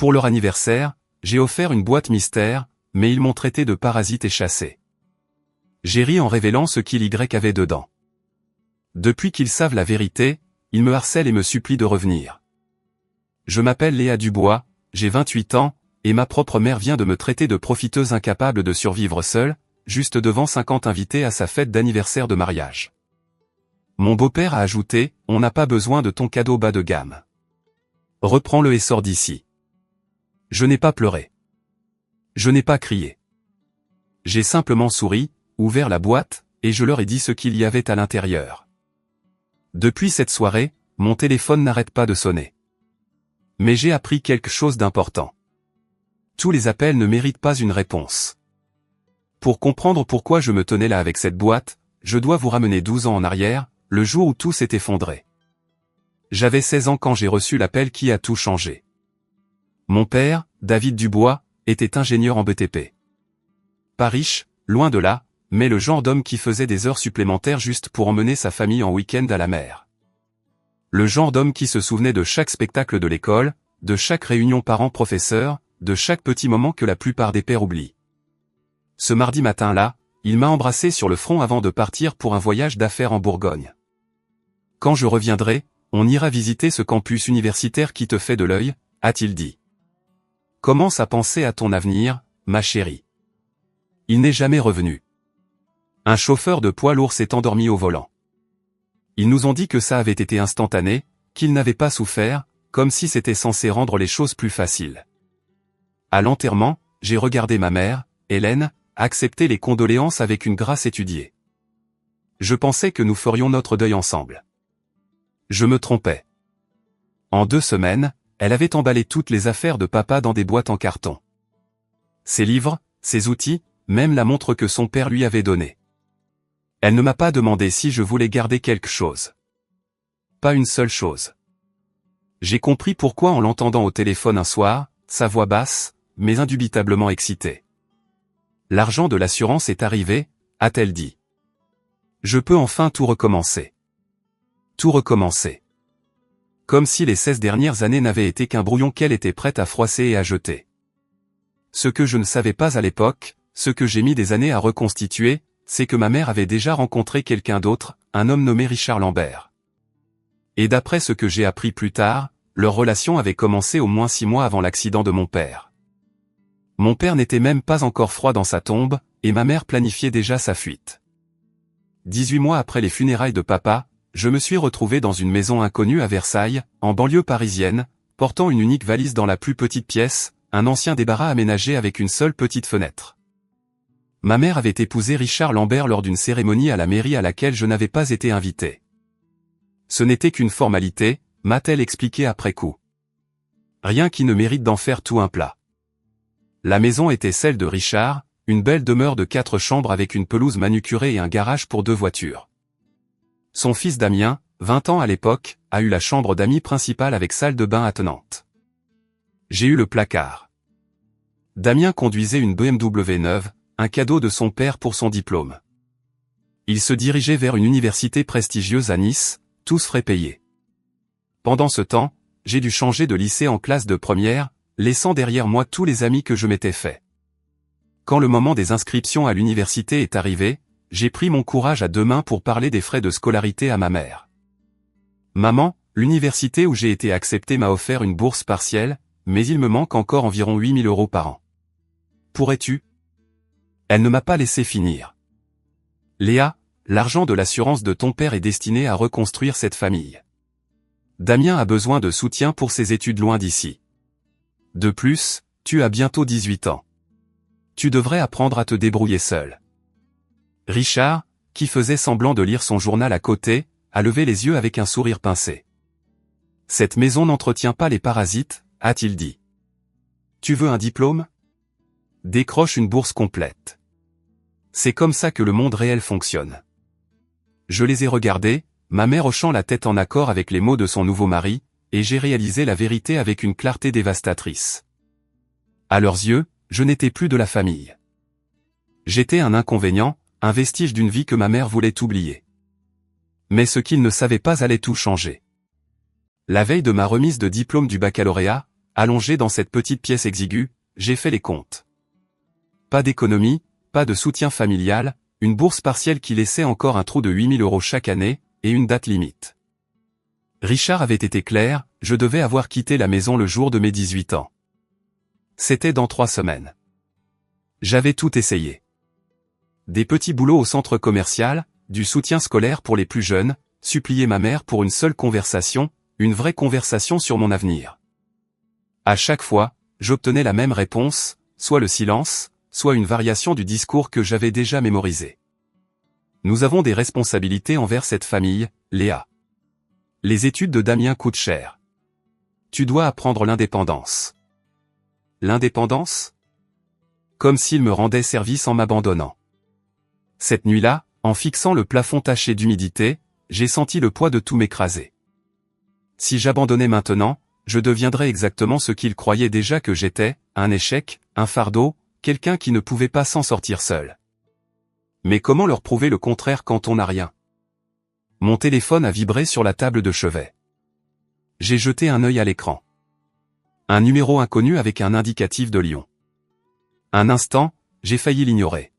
Pour leur anniversaire, j'ai offert une boîte mystère, mais ils m'ont traité de parasite et chassé. J'ai ri en révélant ce qu'il y avait dedans. Depuis qu'ils savent la vérité, ils me harcèlent et me supplient de revenir. Je m'appelle Léa Dubois, j'ai 28 ans, et ma propre mère vient de me traiter de profiteuse incapable de survivre seule, juste devant 50 invités à sa fête d'anniversaire de mariage. Mon beau-père a ajouté, on n'a pas besoin de ton cadeau bas de gamme. Reprends-le et sors d'ici. Je n'ai pas pleuré. Je n'ai pas crié. J'ai simplement souri, ouvert la boîte, et je leur ai dit ce qu'il y avait à l'intérieur. Depuis cette soirée, mon téléphone n'arrête pas de sonner. Mais j'ai appris quelque chose d'important. Tous les appels ne méritent pas une réponse. Pour comprendre pourquoi je me tenais là avec cette boîte, je dois vous ramener 12 ans en arrière, le jour où tout s'est effondré. J'avais 16 ans quand j'ai reçu l'appel qui a tout changé. Mon père, David Dubois, était ingénieur en BTP. Pas riche, loin de là, mais le genre d'homme qui faisait des heures supplémentaires juste pour emmener sa famille en week-end à la mer. Le genre d'homme qui se souvenait de chaque spectacle de l'école, de chaque réunion parents-professeurs, de chaque petit moment que la plupart des pères oublient. Ce mardi matin-là, il m'a embrassé sur le front avant de partir pour un voyage d'affaires en Bourgogne. Quand je reviendrai, on ira visiter ce campus universitaire qui te fait de l'œil, a-t-il dit. Commence à penser à ton avenir, ma chérie. Il n'est jamais revenu. Un chauffeur de poids lourd s'est endormi au volant. Ils nous ont dit que ça avait été instantané, qu'il n'avait pas souffert, comme si c'était censé rendre les choses plus faciles. À l'enterrement, j'ai regardé ma mère, Hélène, accepter les condoléances avec une grâce étudiée. Je pensais que nous ferions notre deuil ensemble. Je me trompais. En 2 semaines, elle avait emballé toutes les affaires de papa dans des boîtes en carton. Ses livres, ses outils, même la montre que son père lui avait donnée. Elle ne m'a pas demandé si je voulais garder quelque chose. Pas une seule chose. J'ai compris pourquoi en l'entendant au téléphone un soir, sa voix basse, mais indubitablement excitée. L'argent de l'assurance est arrivé, a-t-elle dit. Je peux enfin tout recommencer. Tout recommencer. Comme si les 16 dernières années n'avaient été qu'un brouillon qu'elle était prête à froisser et à jeter. Ce que je ne savais pas à l'époque, ce que j'ai mis des années à reconstituer, c'est que ma mère avait déjà rencontré quelqu'un d'autre, un homme nommé Richard Lambert. Et d'après ce que j'ai appris plus tard, leur relation avait commencé au moins 6 mois avant l'accident de mon père. Mon père n'était même pas encore froid dans sa tombe, et ma mère planifiait déjà sa fuite. 18 mois après les funérailles de papa, je me suis retrouvé dans une maison inconnue à Versailles, en banlieue parisienne, portant une unique valise dans la plus petite pièce, un ancien débarras aménagé avec une seule petite fenêtre. Ma mère avait épousé Richard Lambert lors d'une cérémonie à la mairie à laquelle je n'avais pas été invité. Ce n'était qu'une formalité, m'a-t-elle expliqué après coup. Rien qui ne mérite d'en faire tout un plat. La maison était celle de Richard, une belle demeure de 4 chambres avec une pelouse manucurée et un garage pour 2 voitures. Son fils Damien, 20 ans à l'époque, a eu la chambre d'amis principale avec salle de bain attenante. J'ai eu le placard. Damien conduisait une BMW neuve, un cadeau de son père pour son diplôme. Il se dirigeait vers une université prestigieuse à Nice, tous frais payés. Pendant ce temps, j'ai dû changer de lycée en classe de première, laissant derrière moi tous les amis que je m'étais fait. Quand le moment des inscriptions à l'université est arrivé, j'ai pris mon courage à 2 mains pour parler des frais de scolarité à ma mère. Maman, l'université où j'ai été accepté m'a offert une bourse partielle, mais il me manque encore environ 8 000 € par an. Pourrais-tu ? Elle ne m'a pas laissé finir. Léa, l'argent de l'assurance de ton père est destiné à reconstruire cette famille. Damien a besoin de soutien pour ses études loin d'ici. De plus, tu as bientôt 18 ans. Tu devrais apprendre à te débrouiller seul. Richard, qui faisait semblant de lire son journal à côté, a levé les yeux avec un sourire pincé. Cette maison n'entretient pas les parasites, a-t-il dit. Tu veux un diplôme ? Décroche une bourse complète. C'est comme ça que le monde réel fonctionne. Je les ai regardés, ma mère hochant la tête en accord avec les mots de son nouveau mari, et j'ai réalisé la vérité avec une clarté dévastatrice. À leurs yeux, je n'étais plus de la famille. J'étais un inconvénient, un vestige d'une vie que ma mère voulait oublier. Mais ce qu'ils ne savaient pas allait tout changer. La veille de ma remise de diplôme du baccalauréat, allongé dans cette petite pièce exiguë, j'ai fait les comptes. Pas d'économie, pas de soutien familial, une bourse partielle qui laissait encore un trou de 8 000 € chaque année, et une date limite. Richard avait été clair, je devais avoir quitté la maison le jour de mes 18 ans. C'était dans 3 semaines. J'avais tout essayé. Des petits boulots au centre commercial, du soutien scolaire pour les plus jeunes, supplier ma mère pour une seule conversation, une vraie conversation sur mon avenir. À chaque fois, j'obtenais la même réponse, soit le silence, soit une variation du discours que j'avais déjà mémorisé. Nous avons des responsabilités envers cette famille, Léa. Les études de Damien coûtent cher. Tu dois apprendre l'indépendance. L'indépendance ? Comme s'il me rendait service en m'abandonnant. Cette nuit-là, en fixant le plafond taché d'humidité, j'ai senti le poids de tout m'écraser. Si j'abandonnais maintenant, je deviendrais exactement ce qu'ils croyaient déjà que j'étais, un échec, un fardeau, quelqu'un qui ne pouvait pas s'en sortir seul. Mais comment leur prouver le contraire quand on n'a rien ? Mon téléphone a vibré sur la table de chevet. J'ai jeté un œil à l'écran. Un numéro inconnu avec un indicatif de Lyon. Un instant, j'ai failli l'ignorer.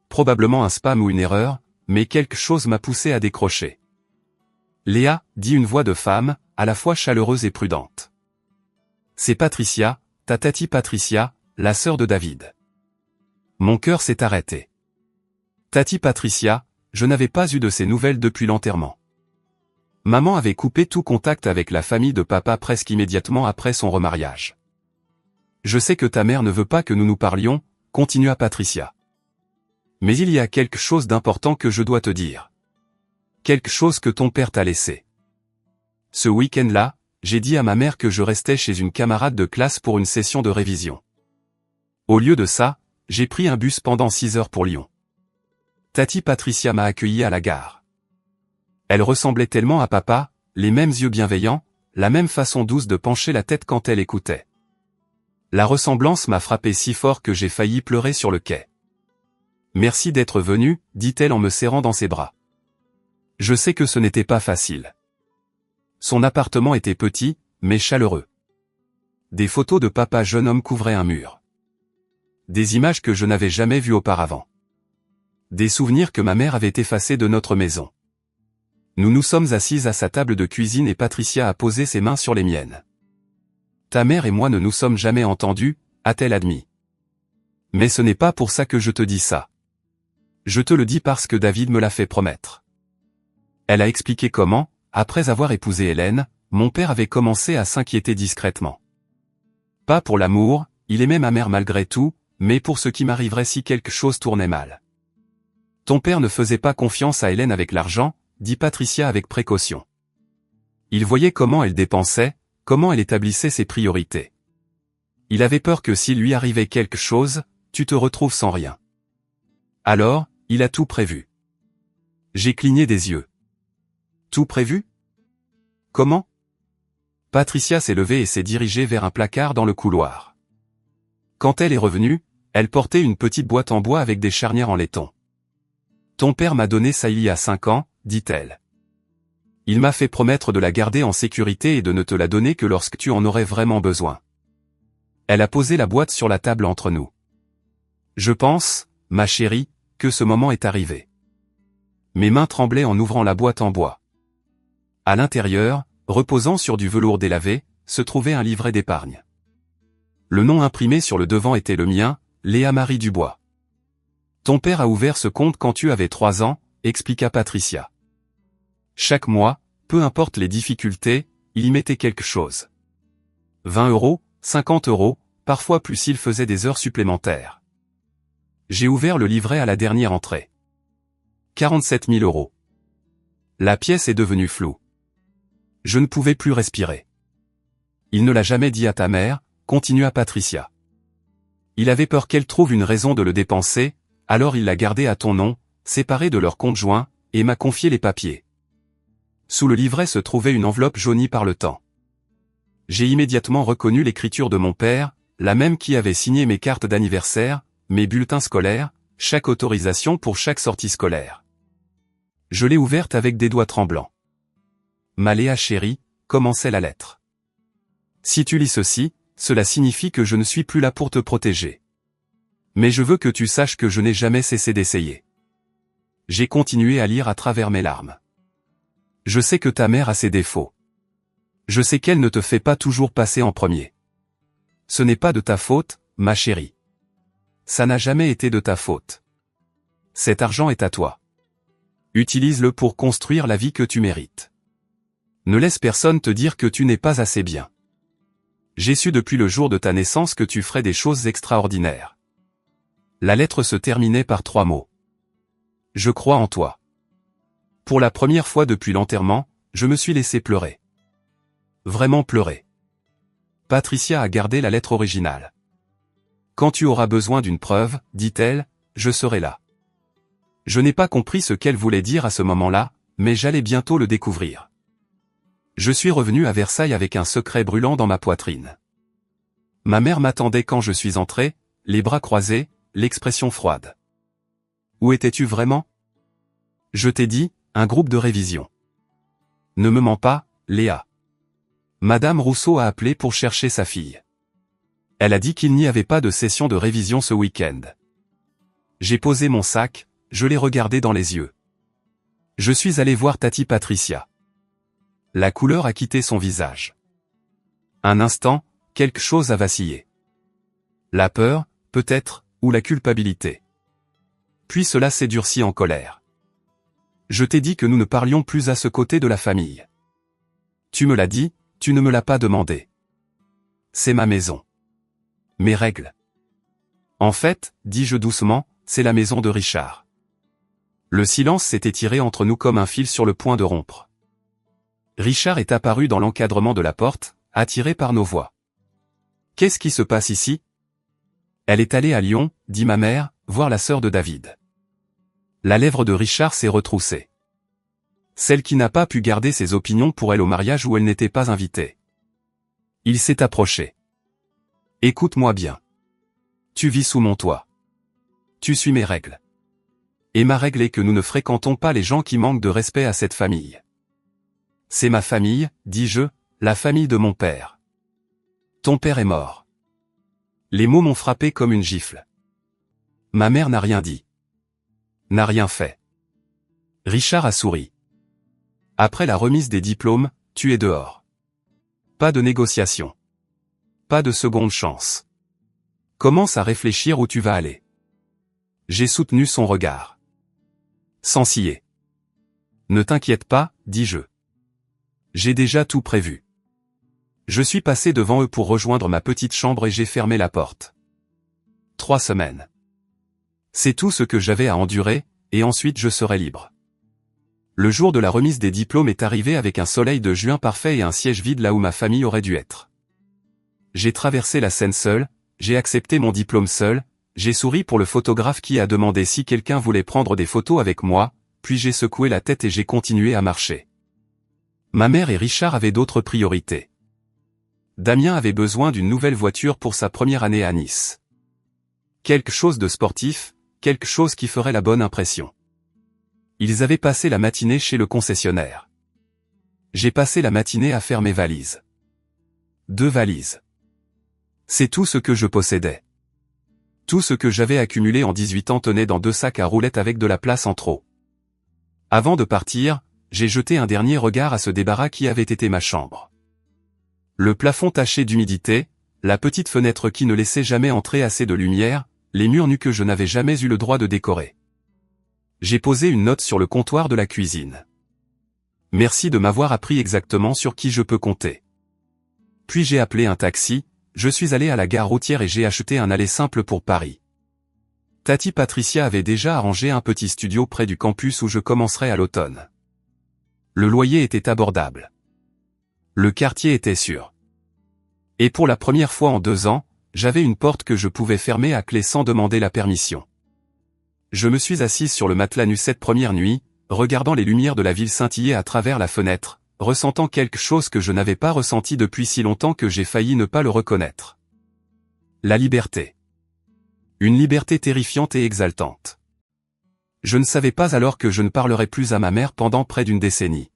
Probablement un spam ou une erreur, mais quelque chose m'a poussé à décrocher. Léa, dit une voix de femme, à la fois chaleureuse et prudente. C'est Patricia, ta tati Patricia, la sœur de David. Mon cœur s'est arrêté. Tati Patricia, je n'avais pas eu de ses nouvelles depuis l'enterrement. Maman avait coupé tout contact avec la famille de papa presque immédiatement après son remariage. Je sais que ta mère ne veut pas que nous nous parlions, continua Patricia. Mais il y a quelque chose d'important que je dois te dire. Quelque chose que ton père t'a laissé. Ce week-end-là, j'ai dit à ma mère que je restais chez une camarade de classe pour une session de révision. Au lieu de ça, j'ai pris un bus pendant 6 heures pour Lyon. Tati Patricia m'a accueilli à la gare. Elle ressemblait tellement à papa, les mêmes yeux bienveillants, la même façon douce de pencher la tête quand elle écoutait. La ressemblance m'a frappé si fort que j'ai failli pleurer sur le quai. Merci d'être venu, dit-elle en me serrant dans ses bras. Je sais que ce n'était pas facile. Son appartement était petit, mais chaleureux. Des photos de papa jeune homme couvraient un mur. Des images que je n'avais jamais vues auparavant. Des souvenirs que ma mère avait effacés de notre maison. Nous nous sommes assises à sa table de cuisine et Patricia a posé ses mains sur les miennes. Ta mère et moi ne nous sommes jamais entendus, a-t-elle admis. Mais ce n'est pas pour ça que je te dis ça. Je te le dis parce que David me l'a fait promettre. Elle a expliqué comment, après avoir épousé Hélène, mon père avait commencé à s'inquiéter discrètement. Pas pour l'amour, il aimait ma mère malgré tout, mais pour ce qui m'arriverait si quelque chose tournait mal. Ton père ne faisait pas confiance à Hélène avec l'argent, dit Patricia avec précaution. Il voyait comment elle dépensait, comment elle établissait ses priorités. Il avait peur que s'il lui arrivait quelque chose, tu te retrouves sans rien. Alors, il a tout prévu. J'ai cligné des yeux. Tout prévu ? Comment ? Patricia s'est levée et s'est dirigée vers un placard dans le couloir. Quand elle est revenue, elle portait une petite boîte en bois avec des charnières en laiton. Ton père m'a donné ça il y a 5 ans, dit-elle. Il m'a fait promettre de la garder en sécurité et de ne te la donner que lorsque tu en aurais vraiment besoin. Elle a posé la boîte sur la table entre nous. Je pense, ma chérie, que ce moment est arrivé. Mes mains tremblaient en ouvrant la boîte en bois. À l'intérieur, reposant sur du velours délavé, se trouvait un livret d'épargne. Le nom imprimé sur le devant était le mien, Léa Marie Dubois. Ton père a ouvert ce compte quand tu avais 3 ans, expliqua Patricia. Chaque mois, peu importe les difficultés, il y mettait quelque chose. 20 €, 50 €, parfois plus s'il faisait des heures supplémentaires. J'ai ouvert le livret à la dernière entrée. 47 000 €. La pièce est devenue floue. Je ne pouvais plus respirer. Il ne l'a jamais dit à ta mère, continua Patricia. Il avait peur qu'elle trouve une raison de le dépenser, alors il l'a gardé à ton nom, séparé de leur compte joint, et m'a confié les papiers. Sous le livret se trouvait une enveloppe jaunie par le temps. J'ai immédiatement reconnu l'écriture de mon père, la même qui avait signé mes cartes d'anniversaire, mes bulletins scolaires, chaque autorisation pour chaque sortie scolaire. Je l'ai ouverte avec des doigts tremblants. Ma Léa chérie, commençait la lettre. Si tu lis ceci, cela signifie que je ne suis plus là pour te protéger. Mais je veux que tu saches que je n'ai jamais cessé d'essayer. J'ai continué à lire à travers mes larmes. Je sais que ta mère a ses défauts. Je sais qu'elle ne te fait pas toujours passer en premier. Ce n'est pas de ta faute, ma chérie. Ça n'a jamais été de ta faute. Cet argent est à toi. Utilise-le pour construire la vie que tu mérites. Ne laisse personne te dire que tu n'es pas assez bien. J'ai su depuis le jour de ta naissance que tu ferais des choses extraordinaires. La lettre se terminait par 3 mots. Je crois en toi. Pour la première fois depuis l'enterrement, je me suis laissé pleurer. Vraiment pleurer. Patricia a gardé la lettre originale. Quand tu auras besoin d'une preuve, dit-elle, je serai là. Je n'ai pas compris ce qu'elle voulait dire à ce moment-là, mais j'allais bientôt le découvrir. Je suis revenu à Versailles avec un secret brûlant dans ma poitrine. Ma mère m'attendait quand je suis entré, les bras croisés, l'expression froide. Où étais-tu vraiment? Je t'ai dit, un groupe de révision. Ne me mens pas, Léa. Madame Rousseau a appelé pour chercher sa fille. Elle a dit qu'il n'y avait pas de session de révision ce week-end. J'ai posé mon sac, je l'ai regardé dans les yeux. Je suis allé voir Tati Patricia. La couleur a quitté son visage. Un instant, quelque chose a vacillé. La peur, peut-être, ou la culpabilité. Puis cela s'est durci en colère. Je t'ai dit que nous ne parlions plus à ce côté de la famille. Tu me l'as dit, tu ne me l'as pas demandé. C'est ma maison. Mes règles. En fait, dis-je doucement, c'est la maison de Richard. Le silence s'est étiré entre nous comme un fil sur le point de rompre. Richard est apparu dans l'encadrement de la porte, attiré par nos voix. Qu'est-ce qui se passe ici? Elle est allée à Lyon, dit ma mère, voir la sœur de David. La lèvre de Richard s'est retroussée. Celle qui n'a pas pu garder ses opinions pour elle au mariage où elle n'était pas invitée. Il s'est approché. Écoute-moi bien. Tu vis sous mon toit. Tu suis mes règles. Et ma règle est que nous ne fréquentons pas les gens qui manquent de respect à cette famille. C'est ma famille, dis-je, la famille de mon père. Ton père est mort. Les mots m'ont frappé comme une gifle. Ma mère n'a rien dit. N'a rien fait. Richard a souri. Après la remise des diplômes, tu es dehors. Pas de négociation. Pas de seconde chance. Commence à réfléchir où tu vas aller. J'ai soutenu son regard. Sans scier. Ne t'inquiète pas, dis-je. J'ai déjà tout prévu. Je suis passé devant eux pour rejoindre ma petite chambre et j'ai fermé la porte. 3 semaines. C'est tout ce que j'avais à endurer, et ensuite je serai libre. Le jour de la remise des diplômes est arrivé avec un soleil de juin parfait et un siège vide là où ma famille aurait dû être. J'ai traversé la scène seul, j'ai accepté mon diplôme seul, j'ai souri pour le photographe qui a demandé si quelqu'un voulait prendre des photos avec moi, puis j'ai secoué la tête et j'ai continué à marcher. Ma mère et Richard avaient d'autres priorités. Damien avait besoin d'une nouvelle voiture pour sa première année à Nice. Quelque chose de sportif, quelque chose qui ferait la bonne impression. Ils avaient passé la matinée chez le concessionnaire. J'ai passé la matinée à faire mes valises. 2 valises. C'est tout ce que je possédais. Tout ce que j'avais accumulé en 18 ans tenait dans 2 sacs à roulettes avec de la place en trop. Avant de partir, j'ai jeté un dernier regard à ce débarras qui avait été ma chambre. Le plafond taché d'humidité, la petite fenêtre qui ne laissait jamais entrer assez de lumière, les murs nus que je n'avais jamais eu le droit de décorer. J'ai posé une note sur le comptoir de la cuisine. Merci de m'avoir appris exactement sur qui je peux compter. Puis j'ai appelé un taxi, je suis allé à la gare routière et j'ai acheté un aller simple pour Paris. Tati Patricia avait déjà arrangé un petit studio près du campus où je commencerai à l'automne. Le loyer était abordable. Le quartier était sûr. Et pour la première fois en 2 ans, j'avais une porte que je pouvais fermer à clé sans demander la permission. Je me suis assise sur le matelas nu cette première nuit, regardant les lumières de la ville scintiller à travers la fenêtre, ressentant quelque chose que je n'avais pas ressenti depuis si longtemps que j'ai failli ne pas le reconnaître. La liberté. Une liberté terrifiante et exaltante. Je ne savais pas alors que je ne parlerais plus à ma mère pendant près d'1 décennie.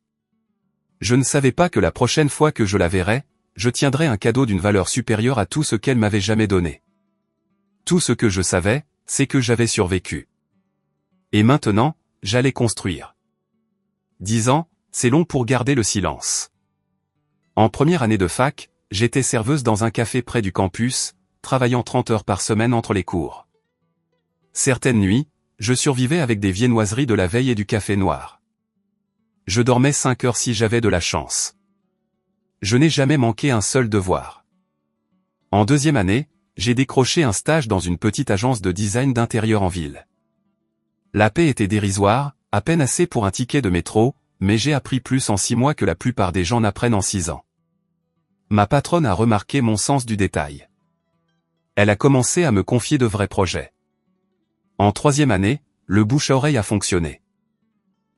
Je ne savais pas que la prochaine fois que je la verrais, je tiendrais un cadeau d'une valeur supérieure à tout ce qu'elle m'avait jamais donné. Tout ce que je savais, c'est que j'avais survécu. Et maintenant, j'allais construire. 10 ans, c'est long pour garder le silence. En première année de fac, j'étais serveuse dans un café près du campus, travaillant 30 heures par semaine entre les cours. Certaines nuits, je survivais avec des viennoiseries de la veille et du café noir. Je dormais 5 heures si j'avais de la chance. Je n'ai jamais manqué un seul devoir. En deuxième année, j'ai décroché un stage dans une petite agence de design d'intérieur en ville. La paie était dérisoire, à peine assez pour un ticket de métro, mais j'ai appris plus en 6 mois que la plupart des gens n'apprennent en 6 ans. Ma patronne a remarqué mon sens du détail. Elle a commencé à me confier de vrais projets. En troisième année, le bouche-à-oreille a fonctionné.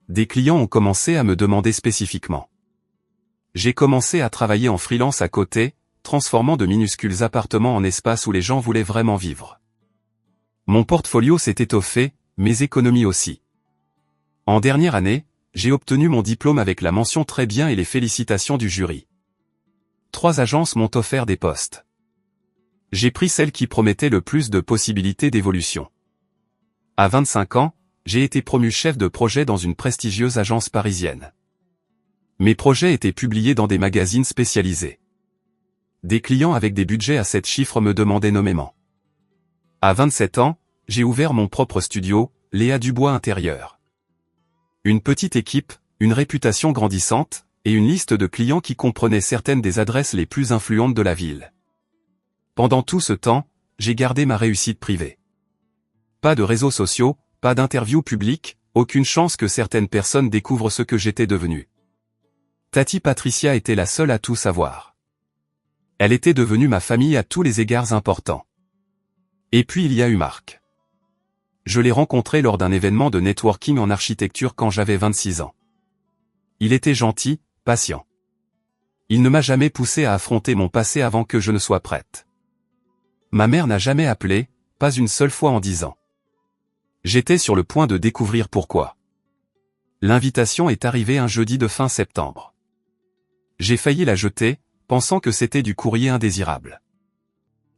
Des clients ont commencé à me demander spécifiquement. J'ai commencé à travailler en freelance à côté, transformant de minuscules appartements en espaces où les gens voulaient vraiment vivre. Mon portfolio s'est étoffé, mes économies aussi. En dernière année, j'ai obtenu mon diplôme avec la mention très bien et les félicitations du jury. 3 agences m'ont offert des postes. J'ai pris celle qui promettait le plus de possibilités d'évolution. À 25 ans, j'ai été promu chef de projet dans une prestigieuse agence parisienne. Mes projets étaient publiés dans des magazines spécialisés. Des clients avec des budgets à 7 chiffres me demandaient nommément. À 27 ans, j'ai ouvert mon propre studio, Léa Dubois Intérieur. Une petite équipe, une réputation grandissante, et une liste de clients qui comprenaient certaines des adresses les plus influentes de la ville. Pendant tout ce temps, j'ai gardé ma réussite privée. Pas de réseaux sociaux, pas d'interviews publiques, aucune chance que certaines personnes découvrent ce que j'étais devenu. Tati Patricia était la seule à tout savoir. Elle était devenue ma famille à tous les égards importants. Et puis il y a eu Marc. Je l'ai rencontré lors d'un événement de networking en architecture quand j'avais 26 ans. Il était gentil, patient. Il ne m'a jamais poussé à affronter mon passé avant que je ne sois prête. Ma mère n'a jamais appelé, pas une seule fois en 10 ans. J'étais sur le point de découvrir pourquoi. L'invitation est arrivée un jeudi de fin septembre. J'ai failli la jeter, pensant que c'était du courrier indésirable.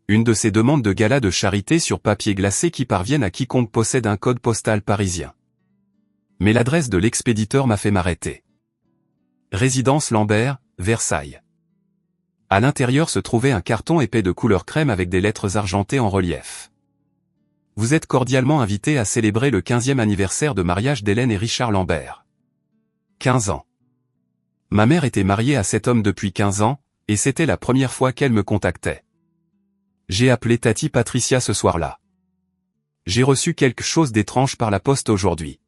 Une de ces demandes de gala de charité sur papier glacé qui parviennent à quiconque possède un code postal parisien. Mais l'adresse de l'expéditeur m'a fait m'arrêter. Résidence Lambert, Versailles. À l'intérieur se trouvait un carton épais de couleur crème avec des lettres argentées en relief. Vous êtes cordialement invité à célébrer le 15e anniversaire de mariage d'Hélène et Richard Lambert. 15 ans. Ma mère était mariée à cet homme depuis 15 ans, et c'était la première fois qu'elle me contactait. J'ai appelé Tati Patricia ce soir-là. J'ai reçu quelque chose d'étrange par la poste aujourd'hui.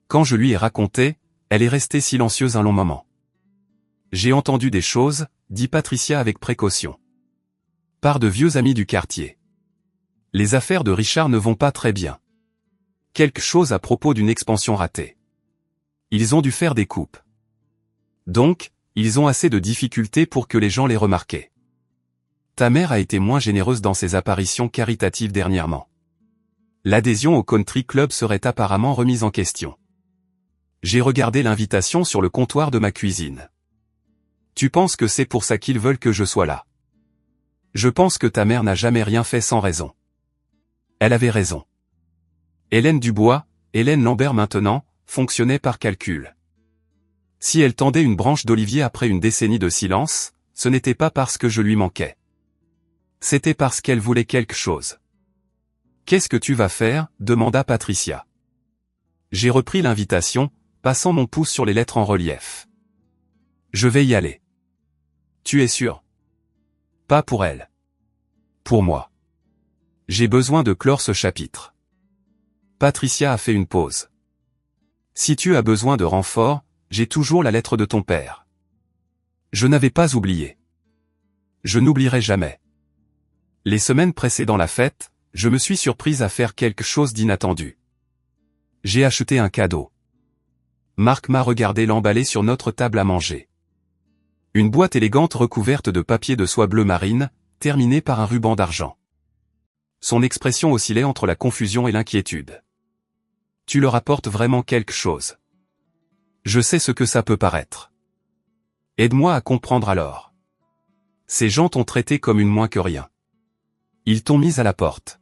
Quand je lui ai raconté, elle est restée silencieuse un long moment. J'ai entendu des choses, dit Patricia avec précaution. Par de vieux amis du quartier. Les affaires de Richard ne vont pas très bien. Quelque chose à propos d'une expansion ratée. Ils ont dû faire des coupes. Donc, ils ont assez de difficultés pour que les gens les remarquent. Ta mère a été moins généreuse dans ses apparitions caritatives dernièrement. L'adhésion au country club serait apparemment remise en question. J'ai regardé l'invitation sur le comptoir de ma cuisine. Tu penses que c'est pour ça qu'ils veulent que je sois là? Je pense que ta mère n'a jamais rien fait sans raison. Elle avait raison. Hélène Dubois, Hélène Lambert maintenant, fonctionnait par calcul. Si elle tendait une branche d'olivier après une décennie de silence, ce n'était pas parce que je lui manquais. C'était parce qu'elle voulait quelque chose. Qu'est-ce que tu vas faire? Demanda Patricia. J'ai repris l'invitation, passant mon pouce sur les lettres en relief. Je vais y aller. Tu es sûr? Pas pour elle. Pour moi. J'ai besoin de clore ce chapitre. Patricia a fait une pause. Si tu as besoin de renfort, j'ai toujours la lettre de ton père. Je n'avais pas oublié. Je n'oublierai jamais. Les semaines précédant la fête, je me suis surprise à faire quelque chose d'inattendu. J'ai acheté un cadeau. Marc m'a regardé l'emballer sur notre table à manger. Une boîte élégante recouverte de papier de soie bleu marine, terminée par un ruban d'argent. Son expression oscillait entre la confusion et l'inquiétude. Tu leur apportes vraiment quelque chose. Je sais ce que ça peut paraître. Aide-moi à comprendre alors. Ces gens t'ont traité comme une moins que rien. Ils t'ont mise à la porte.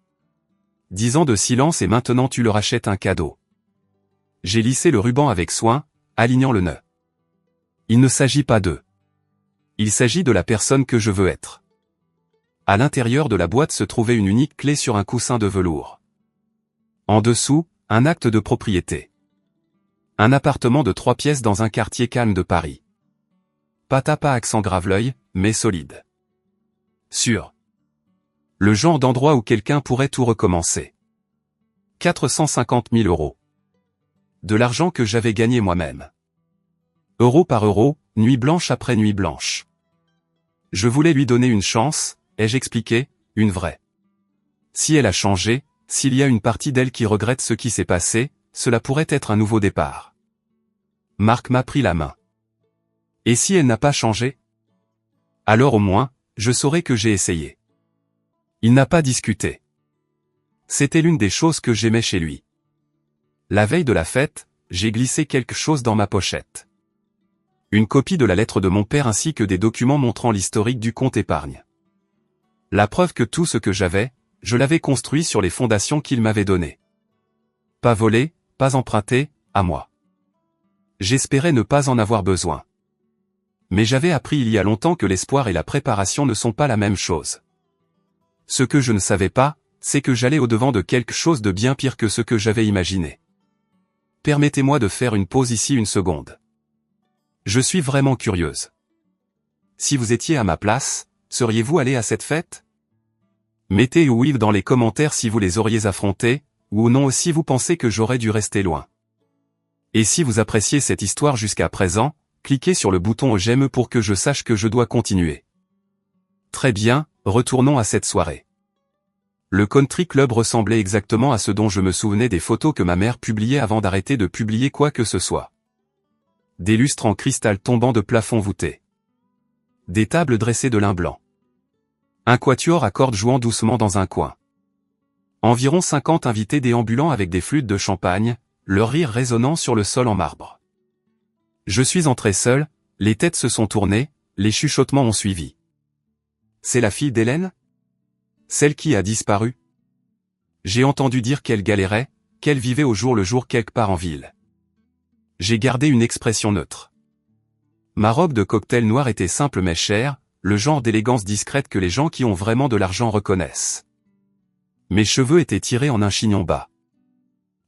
10 ans de silence et maintenant tu leur achètes un cadeau. J'ai lissé le ruban avec soin, alignant le nœud. Il ne s'agit pas d'eux. Il s'agit de la personne que je veux être. À l'intérieur de la boîte se trouvait une unique clé sur un coussin de velours. En dessous, un acte de propriété. Un appartement de 3 pièces dans un quartier calme de Paris. Pas accent grave-l'œil, mais solide. Sûr. Le genre d'endroit où quelqu'un pourrait tout recommencer. 450 000 euros. De l'argent que j'avais gagné moi-même. Euro par euro, nuit blanche après nuit blanche. Je voulais lui donner une chance, ai-je expliqué, une vraie. Si elle a changé, s'il y a une partie d'elle qui regrette ce qui s'est passé, cela pourrait être un nouveau départ. Marc m'a pris la main. Et si elle n'a pas changé? Alors au moins, je saurais que j'ai essayé. Il n'a pas discuté. C'était l'une des choses que j'aimais chez lui. La veille de la fête, j'ai glissé quelque chose dans ma pochette. Une copie de la lettre de mon père ainsi que des documents montrant l'historique du compte épargne. La preuve que tout ce que j'avais, je l'avais construit sur les fondations qu'il m'avait données. Pas volé, pas emprunté, à moi. J'espérais ne pas en avoir besoin. Mais j'avais appris il y a longtemps que l'espoir et la préparation ne sont pas la même chose. Ce que je ne savais pas, c'est que j'allais au-devant de quelque chose de bien pire que ce que j'avais imaginé. Permettez-moi de faire une pause ici une seconde. Je suis vraiment curieuse. Si vous étiez à ma place, seriez-vous allé à cette fête? Mettez oui dans les commentaires si vous les auriez affrontés, ou non si vous pensez que j'aurais dû rester loin. Et si vous appréciez cette histoire jusqu'à présent, cliquez sur le bouton j'aime pour que je sache que je dois continuer. Très bien, retournons à cette soirée. Le country club ressemblait exactement à ce dont je me souvenais des photos que ma mère publiait avant d'arrêter de publier quoi que ce soit. Des lustres en cristal tombant de plafond voûté. Des tables dressées de lin blanc. Un quatuor à cordes jouant doucement dans un coin. Environ 50 invités déambulant avec des flûtes de champagne, leur rire résonnant sur le sol en marbre. Je suis entré seul, les têtes se sont tournées, les chuchotements ont suivi. C'est la fille d'Hélène? Celle qui a disparu? J'ai entendu dire qu'elle galérait, qu'elle vivait au jour le jour quelque part en ville. J'ai gardé une expression neutre. Ma robe de cocktail noir était simple mais chère, le genre d'élégance discrète que les gens qui ont vraiment de l'argent reconnaissent. Mes cheveux étaient tirés en un chignon bas.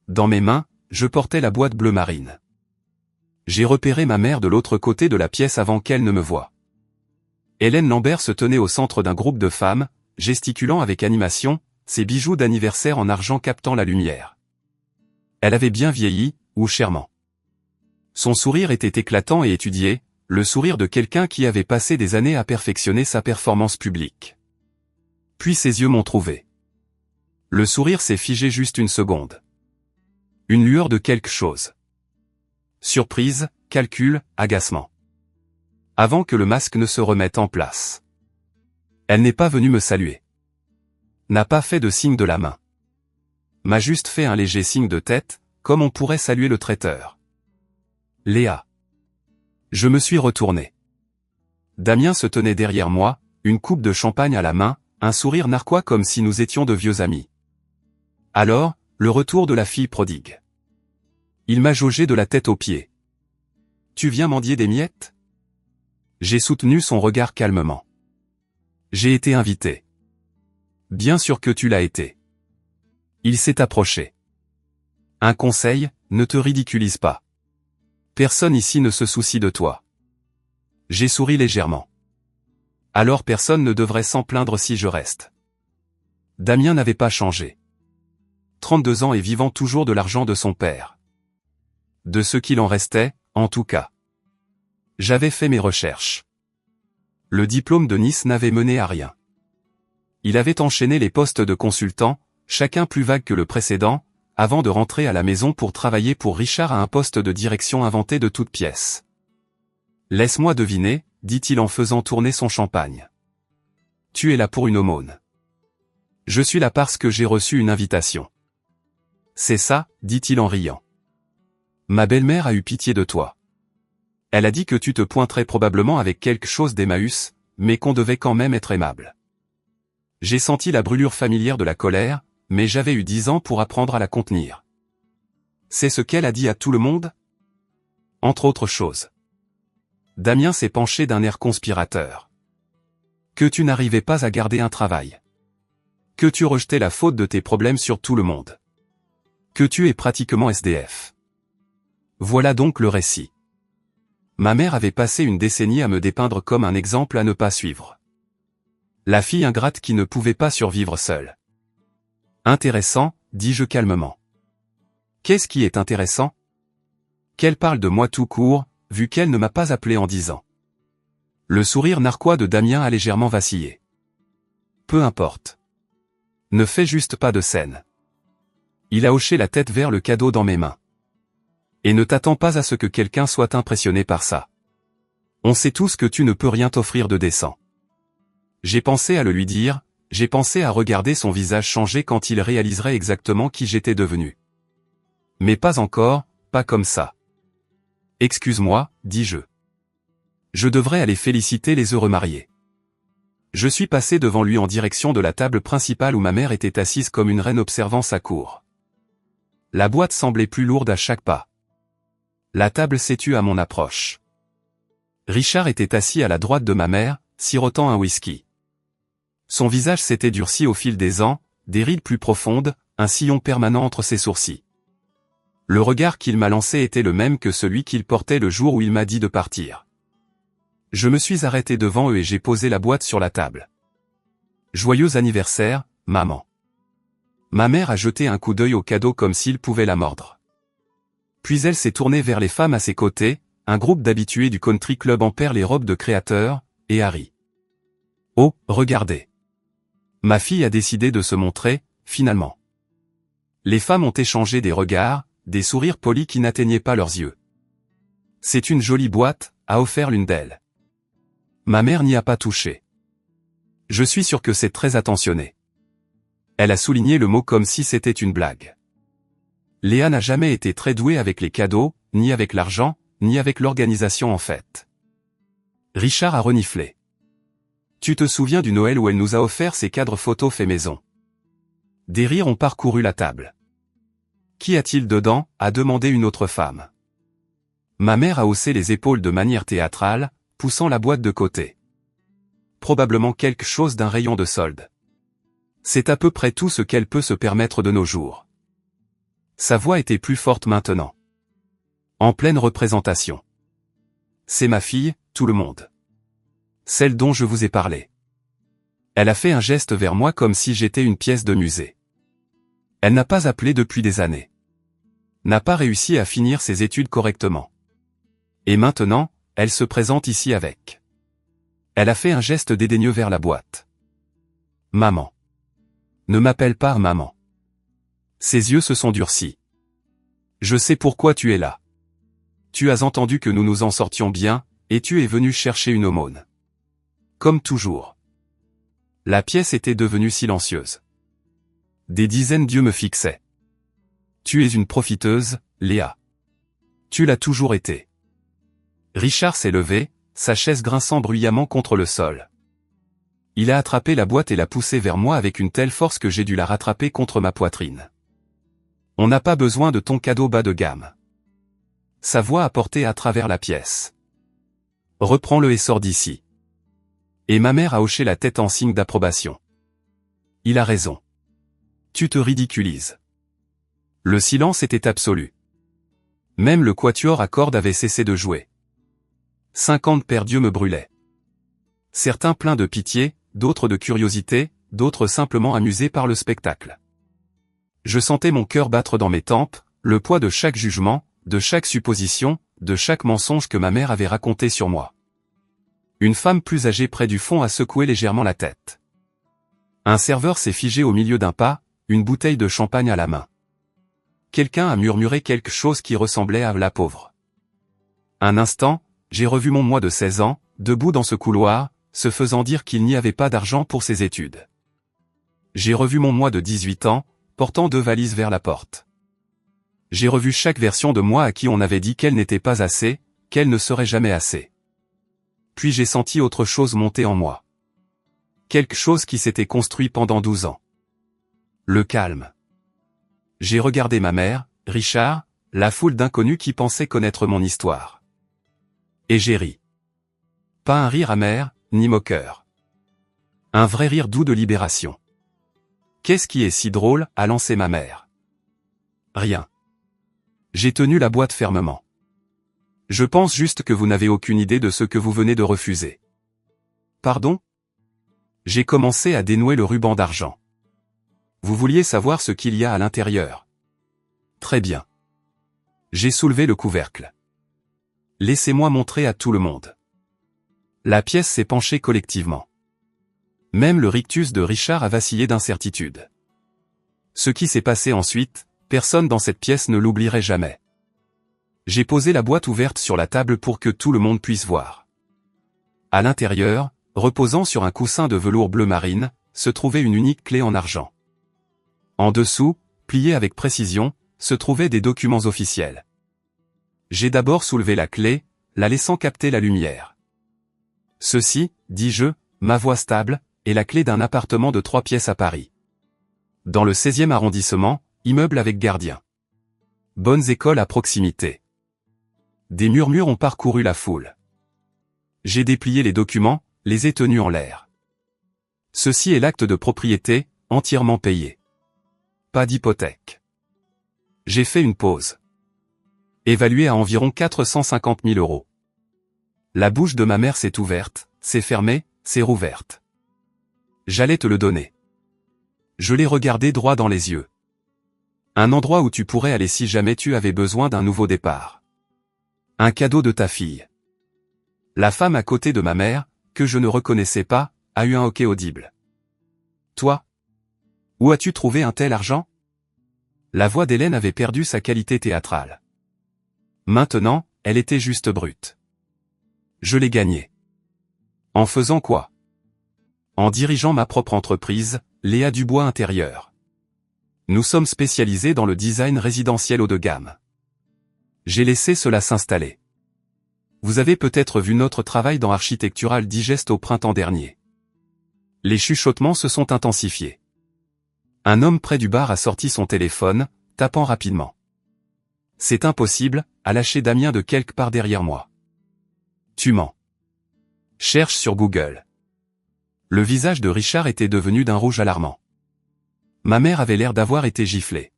Dans mes mains, je portais la boîte bleu marine. J'ai repéré ma mère de l'autre côté de la pièce avant qu'elle ne me voie. Hélène Lambert se tenait au centre d'un groupe de femmes, gesticulant avec animation, ses bijoux d'anniversaire en argent captant la lumière. Elle avait bien vieilli, ou chèrement. Son sourire était éclatant et étudié, le sourire de quelqu'un qui avait passé des années à perfectionner sa performance publique. Puis ses yeux m'ont trouvé. Le sourire s'est figé juste une seconde. Une lueur de quelque chose. Surprise, calcul, agacement. Avant que le masque ne se remette en place. Elle n'est pas venue me saluer. N'a pas fait de signe de la main. M'a juste fait un léger signe de tête, comme on pourrait saluer le traiteur. Léa. Je me suis retourné. Damien se tenait derrière moi, une coupe de champagne à la main, un sourire narquois comme si nous étions de vieux amis. Alors, le retour de la fille prodigue. Il m'a jaugé de la tête aux pieds. Tu viens mendier des miettes? J'ai soutenu son regard calmement. J'ai été invité. Bien sûr que tu l'as été. Il s'est approché. Un conseil, ne te ridiculise pas. Personne ici ne se soucie de toi. J'ai souri légèrement. Alors personne ne devrait s'en plaindre si je reste. Damien n'avait pas changé. 32 ans et vivant toujours de l'argent de son père. De ce qu'il en restait, en tout cas. J'avais fait mes recherches. Le diplôme de Nice n'avait mené à rien. Il avait enchaîné les postes de consultant, chacun plus vague que le précédent, avant de rentrer à la maison pour travailler pour Richard à un poste de direction inventé de toutes pièces. Laisse-moi deviner, dit-il en faisant tourner son champagne. Tu es là pour une aumône. Je suis là parce que j'ai reçu une invitation. C'est ça, dit-il en riant. Ma belle-mère a eu pitié de toi. Elle a dit que tu te pointerais probablement avec quelque chose d'Emmaüs, mais qu'on devait quand même être aimable. J'ai senti la brûlure familière de la colère, mais j'avais eu 10 ans pour apprendre à la contenir. C'est ce qu'elle a dit à tout le monde? Entre autres choses. Damien s'est penché d'un air conspirateur. Que tu n'arrivais pas à garder un travail. Que tu rejetais la faute de tes problèmes sur tout le monde. Que tu es pratiquement SDF. Voilà donc le récit. Ma mère avait passé une décennie à me dépeindre comme un exemple à ne pas suivre. La fille ingrate qui ne pouvait pas survivre seule. Intéressant, dis-je calmement. Qu'est-ce qui est intéressant? Qu'elle parle de moi tout court, vu qu'elle ne m'a pas appelé en disant. Le sourire narquois de Damien a légèrement vacillé. Peu importe. Ne fais juste pas de scène. Il a hoché la tête vers le cadeau dans mes mains. Et ne t'attends pas à ce que quelqu'un soit impressionné par ça. On sait tous que tu ne peux rien t'offrir de décent. J'ai pensé à le lui dire, j'ai pensé à regarder son visage changer quand il réaliserait exactement qui j'étais devenu. Mais pas encore, pas comme ça. Excuse-moi, dis-je. Je devrais aller féliciter les heureux mariés. Je suis passé devant lui en direction de la table principale où ma mère était assise comme une reine observant sa cour. La boîte semblait plus lourde à chaque pas. La table s'est tue à mon approche. Richard était assis à la droite de ma mère, sirotant un whisky. Son visage s'était durci au fil des ans, des rides plus profondes, un sillon permanent entre ses sourcils. Le regard qu'il m'a lancé était le même que celui qu'il portait le jour où il m'a dit de partir. Je me suis arrêté devant eux et j'ai posé la boîte sur la table. Joyeux anniversaire, maman. Ma mère a jeté un coup d'œil au cadeau comme s'il pouvait la mordre. Puis elle s'est tournée vers les femmes à ses côtés, un groupe d'habitués du country club en paire les robes de créateur, et Harry. Oh, regardez. Ma fille a décidé de se montrer, finalement. Les femmes ont échangé des regards, des sourires polis qui n'atteignaient pas leurs yeux. C'est une jolie boîte, a offert l'une d'elles. Ma mère n'y a pas touché. Je suis sûr que c'est très attentionné. Elle a souligné le mot comme si c'était une blague. Léa n'a jamais été très douée avec les cadeaux, ni avec l'argent, ni avec l'organisation en fait. Richard a reniflé. Tu te souviens du Noël où elle nous a offert ces cadres photos faits maison? Des rires ont parcouru la table. Qu'y a-t-il dedans? A demandé une autre femme. Ma mère a haussé les épaules de manière théâtrale, poussant la boîte de côté. Probablement quelque chose d'un rayon de solde. C'est à peu près tout ce qu'elle peut se permettre de nos jours. Sa voix était plus forte maintenant. En pleine représentation. C'est ma fille, tout le monde. Celle dont je vous ai parlé. Elle a fait un geste vers moi comme si j'étais une pièce de musée. Elle n'a pas appelé depuis des années. N'a pas réussi à finir ses études correctement. Et maintenant, elle se présente ici avec. Elle a fait un geste dédaigneux vers la boîte. Maman. Ne m'appelle pas maman. Ses yeux se sont durcis. Je sais pourquoi tu es là. Tu as entendu que nous nous en sortions bien, et tu es venu chercher une aumône. Comme toujours. La pièce était devenue silencieuse. Des dizaines d'yeux me fixaient. Tu es une profiteuse, Léa. Tu l'as toujours été. Richard s'est levé, sa chaise grinçant bruyamment contre le sol. Il a attrapé la boîte et l'a poussée vers moi avec une telle force que j'ai dû la rattraper contre ma poitrine. On n'a pas besoin de ton cadeau bas de gamme. Sa voix a porté à travers la pièce. Reprends-le et sors d'ici. Et ma mère a hoché la tête en signe d'approbation. Il a raison. Tu te ridiculises. Le silence était absolu. Même le quatuor à cordes avait cessé de jouer. 50 paires d'yeux me brûlaient. Certains pleins de pitié, d'autres de curiosité, d'autres simplement amusés par le spectacle. Je sentais mon cœur battre dans mes tempes, le poids de chaque jugement, de chaque supposition, de chaque mensonge que ma mère avait raconté sur moi. Une femme plus âgée près du fond a secoué légèrement la tête. Un serveur s'est figé au milieu d'un pas, une bouteille de champagne à la main. Quelqu'un a murmuré quelque chose qui ressemblait à « la pauvre ». Un instant, j'ai revu mon moi de 16 ans, debout dans ce couloir, se faisant dire qu'il n'y avait pas d'argent pour ses études. J'ai revu mon moi de 18 ans, portant 2 valises vers la porte. J'ai revu chaque version de moi à qui on avait dit qu'elle n'était pas assez, qu'elle ne serait jamais assez. puis j'ai senti autre chose monter en moi. Quelque chose qui s'était construit pendant 12 ans. Le calme. J'ai regardé ma mère, Richard, la foule d'inconnus qui pensaient connaître mon histoire. Et j'ai ri. Pas un rire amer, ni moqueur. Un vrai rire doux de libération. Qu'est-ce qui est si drôle, a lancé ma mère. Rien. J'ai tenu la boîte fermement. Je pense juste que vous n'avez aucune idée de ce que vous venez de refuser. Pardon ? J'ai commencé à dénouer le ruban d'argent. Vous vouliez savoir ce qu'il y a à l'intérieur. Très bien. J'ai soulevé le couvercle. Laissez-moi montrer à tout le monde. La pièce s'est penchée collectivement. Même le rictus de Richard a vacillé d'incertitude. Ce qui s'est passé ensuite, personne dans cette pièce ne l'oublierait jamais. J'ai posé la boîte ouverte sur la table pour que tout le monde puisse voir. À l'intérieur, reposant sur un coussin de velours bleu marine, se trouvait une unique clé en argent. En dessous, pliée avec précision, se trouvaient des documents officiels. J'ai d'abord soulevé la clé, la laissant capter la lumière. Ceci, dis-je, ma voix stable, est la clé d'un appartement de 3 pièces à Paris. Dans le 16e arrondissement, immeuble avec gardien. Bonnes écoles à proximité. Des murmures ont parcouru la foule. J'ai déplié les documents, les ai tenus en l'air. Ceci est l'acte de propriété, entièrement payé. Pas d'hypothèque. J'ai fait une pause. Évalué à environ 450 000 €. La bouche de ma mère s'est ouverte, s'est fermée, s'est rouverte. J'allais te le donner. Je l'ai regardé droit dans les yeux. Un endroit où tu pourrais aller si jamais tu avais besoin d'un nouveau départ. Un cadeau de ta fille. La femme à côté de ma mère, que je ne reconnaissais pas, a eu un hoquet audible. Toi? Où as-tu trouvé un tel argent? La voix d'Hélène avait perdu sa qualité théâtrale. Maintenant, elle était juste brute. Je l'ai gagnée. En faisant quoi? En dirigeant ma propre entreprise, Léa Dubois Intérieur. Nous sommes spécialisés dans le design résidentiel haut de gamme. J'ai laissé cela s'installer. Vous avez peut-être vu notre travail dans Architectural Digest au printemps dernier. Les chuchotements se sont intensifiés. Un homme près du bar a sorti son téléphone, tapant rapidement. C'est impossible, a lâché Damien de quelque part derrière moi. Tu mens. Cherche sur Google. Le visage de Richard était devenu d'un rouge alarmant. Ma mère avait l'air d'avoir été giflée.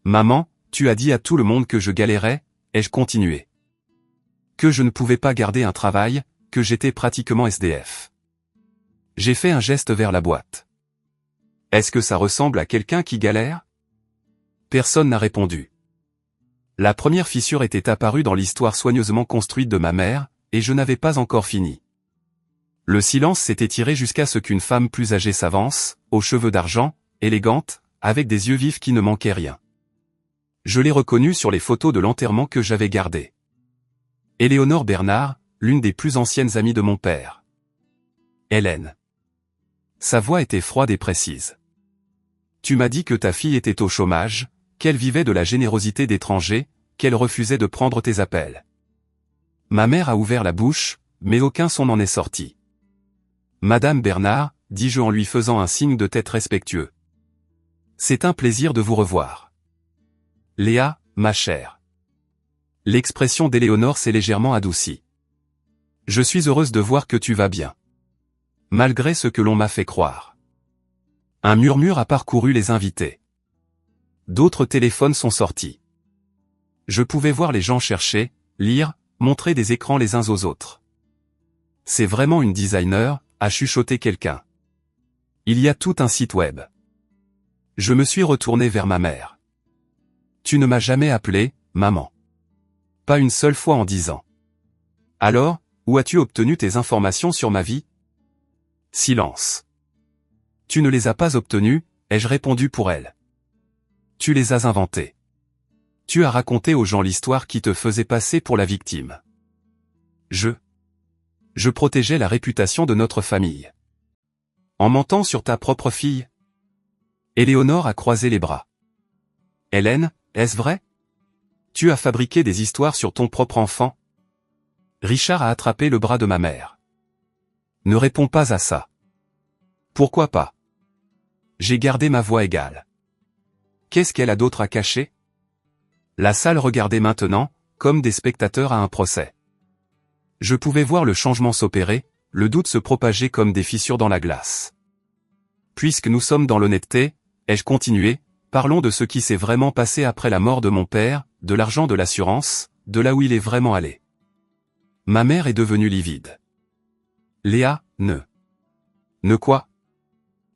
Maman, tu as dit à tout le monde que je galérais, ai-je continué. Que je ne pouvais pas garder un travail, que j'étais pratiquement SDF. J'ai fait un geste vers la boîte. Est-ce que ça ressemble à quelqu'un qui galère? Personne n'a répondu. La première fissure était apparue dans l'histoire soigneusement construite de ma mère, et je n'avais pas encore fini. Le silence s'est étiré jusqu'à ce qu'une femme plus âgée s'avance, aux cheveux d'argent, élégante, avec des yeux vifs qui ne manquaient rien. Je l'ai reconnue sur les photos de l'enterrement que j'avais gardées. Éléonore Bernard, l'une des plus anciennes amies de mon père. Hélène. Sa voix était froide et précise. Tu m'as dit que ta fille était au chômage, qu'elle vivait de la générosité d'étrangers, qu'elle refusait de prendre tes appels. Ma mère a ouvert la bouche, mais aucun son n'en est sorti. Madame Bernard, dis-je en lui faisant un signe de tête respectueux. C'est un plaisir de vous revoir. Léa, ma chère. L'expression d'Éléonore s'est légèrement adoucie. Je suis heureuse de voir que tu vas bien. Malgré ce que l'on m'a fait croire. Un murmure a parcouru les invités. D'autres téléphones sont sortis. Je pouvais voir les gens chercher, lire, montrer des écrans les uns aux autres. C'est vraiment une designer, a chuchoté quelqu'un. Il y a tout un site web. Je me suis retourné vers ma mère. Tu ne m'as jamais appelé, maman. Pas une seule fois en 10 ans. Alors, où as-tu obtenu tes informations sur ma vie? Silence. Tu ne les as pas obtenues, ai-je répondu pour elle. Tu les as inventées. Tu as raconté aux gens l'histoire qui te faisait passer pour la victime. Je protégeais la réputation de notre famille. En mentant sur ta propre fille? Éléonore a croisé les bras. Hélène, est-ce vrai? Tu as fabriqué des histoires sur ton propre enfant? Richard a attrapé le bras de ma mère. Ne réponds pas à ça. Pourquoi pas? J'ai gardé ma voix égale. Qu'est-ce qu'elle a d'autre à cacher? La salle regardait maintenant, comme des spectateurs à un procès. Je pouvais voir le changement s'opérer, le doute se propager comme des fissures dans la glace. Puisque nous sommes dans l'honnêteté, ai-je continué, parlons de ce qui s'est vraiment passé après la mort de mon père, de l'argent de l'assurance, de là où il est vraiment allé. Ma mère est devenue livide. Léa, Ne quoi?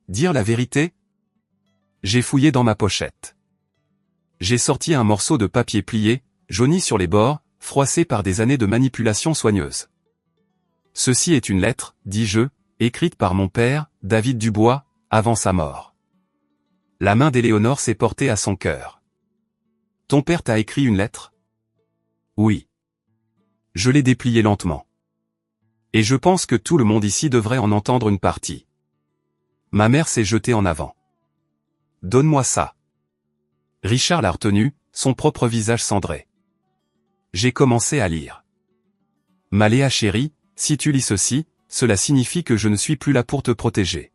Dire la vérité? J'ai fouillé dans ma pochette. J'ai sorti un morceau de papier plié, jauni sur les bords, froissé par des années de manipulation soigneuse. Ceci est une lettre, dis-je, écrite par mon père, David Dubois, avant sa mort. La main d'Éléonore s'est portée à son cœur. Ton père t'a écrit une lettre? Oui. Je l'ai dépliée lentement. Et je pense que tout le monde ici devrait en entendre une partie. Ma mère s'est jetée en avant. Donne-moi ça. Richard l'a retenu, son propre visage cendré. J'ai commencé à lire. Ma Léa chérie, si tu lis ceci, cela signifie que je ne suis plus là pour te protéger.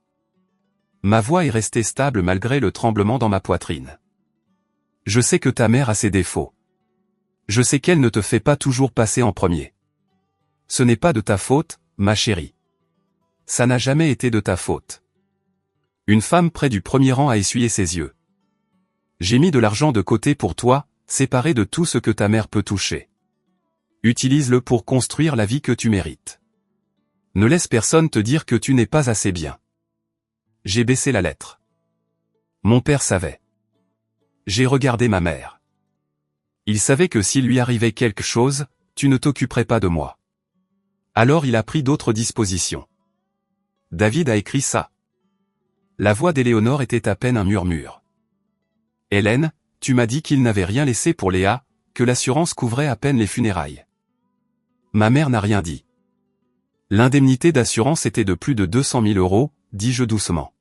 Ma voix est restée stable malgré le tremblement dans ma poitrine. Je sais que ta mère a ses défauts. Je sais qu'elle ne te fait pas toujours passer en premier. Ce n'est pas de ta faute, ma chérie. Ça n'a jamais été de ta faute. Une femme près du premier rang a essuyé ses yeux. J'ai mis de l'argent de côté pour toi, séparé de tout ce que ta mère peut toucher. Utilise-le pour construire la vie que tu mérites. Ne laisse personne te dire que tu n'es pas assez bien. J'ai baissé la lettre. Mon père savait. J'ai regardé ma mère. Il savait que s'il lui arrivait quelque chose, tu ne t'occuperais pas de moi. Alors il a pris d'autres dispositions. David a écrit ça. La voix d'Éléonore était à peine un murmure. Hélène, tu m'as dit qu'il n'avait rien laissé pour Léa, que l'assurance couvrait à peine les funérailles. Ma mère n'a rien dit. L'indemnité d'assurance était de plus de 200 000 €, dis-je doucement.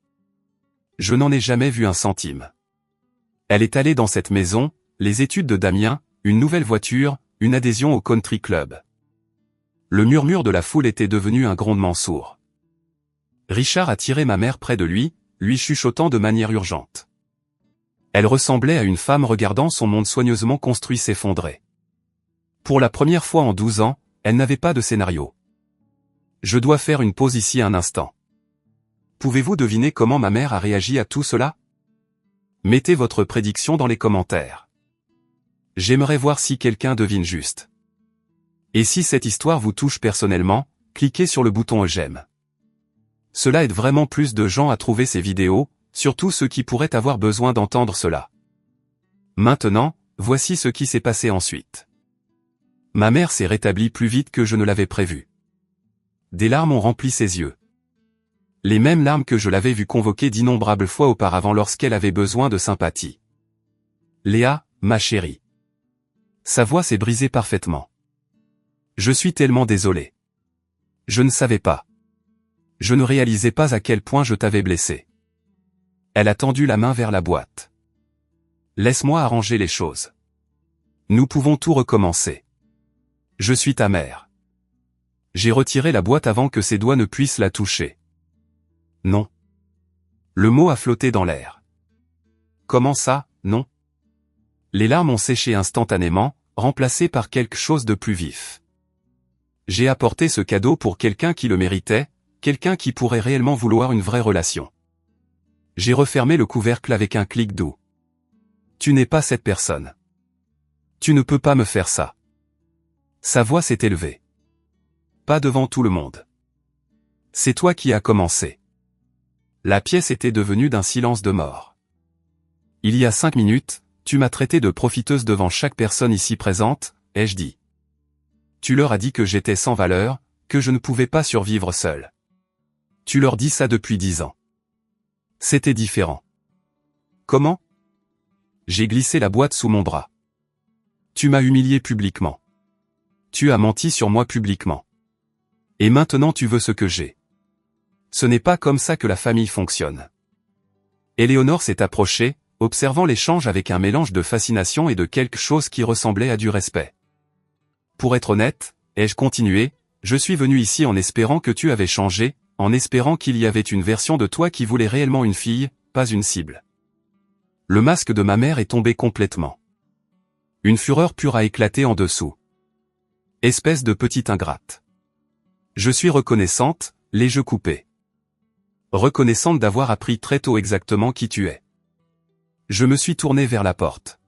Je n'en ai jamais vu un centime. Elle est allée dans cette maison, les études de Damien, une nouvelle voiture, une adhésion au country club. Le murmure de la foule était devenu un grondement sourd. Richard a tiré ma mère près de lui chuchotant de manière urgente. Elle ressemblait à une femme regardant son monde soigneusement construit s'effondrer. Pour la première fois en 12 ans, elle n'avait pas de scénario. Je dois faire une pause ici un instant. Pouvez-vous deviner comment ma mère a réagi à tout cela? Mettez votre prédiction dans les commentaires. J'aimerais voir si quelqu'un devine juste. Et si cette histoire vous touche personnellement, cliquez sur le bouton j'aime. Cela aide vraiment plus de gens à trouver ces vidéos, surtout ceux qui pourraient avoir besoin d'entendre cela. Maintenant, voici ce qui s'est passé ensuite. Ma mère s'est rétablie plus vite que je ne l'avais prévu. Des larmes ont rempli ses yeux. Les mêmes larmes que je l'avais vue convoquer d'innombrables fois auparavant lorsqu'elle avait besoin de sympathie. Léa, ma chérie. Sa voix s'est brisée parfaitement. Je suis tellement désolé. Je ne savais pas. Je ne réalisais pas à quel point je t'avais blessé. Elle a tendu la main vers la boîte. Laisse-moi arranger les choses. Nous pouvons tout recommencer. Je suis ta mère. J'ai retiré la boîte avant que ses doigts ne puissent la toucher. Non. Le mot a flotté dans l'air. Comment ça, non? Les larmes ont séché instantanément, remplacées par quelque chose de plus vif. J'ai apporté ce cadeau pour quelqu'un qui le méritait, quelqu'un qui pourrait réellement vouloir une vraie relation. J'ai refermé le couvercle avec un clic doux. Tu n'es pas cette personne. Tu ne peux pas me faire ça. Sa voix s'est élevée. Pas devant tout le monde. C'est toi qui as commencé. La pièce était devenue d'un silence de mort. Il y a 5 minutes, tu m'as traité de profiteuse devant chaque personne ici présente, ai-je dit. Tu leur as dit que j'étais sans valeur, que je ne pouvais pas survivre seul. Tu leur dis ça depuis 10 ans. C'était différent. Comment? J'ai glissé la boîte sous mon bras. Tu m'as humilié publiquement. Tu as menti sur moi publiquement. Et maintenant tu veux ce que j'ai. Ce n'est pas comme ça que la famille fonctionne. Éléonore s'est approchée, observant l'échange avec un mélange de fascination et de quelque chose qui ressemblait à du respect. Pour être honnête, ai-je continué, je suis venu ici en espérant que tu avais changé, en espérant qu'il y avait une version de toi qui voulait réellement une fille, pas une cible. Le masque de ma mère est tombé complètement. Une fureur pure a éclaté en dessous. Espèce de petite ingrate. Je suis reconnaissante, les yeux coupés. Reconnaissante d'avoir appris très tôt exactement qui tu es. Je me suis tourné vers la porte.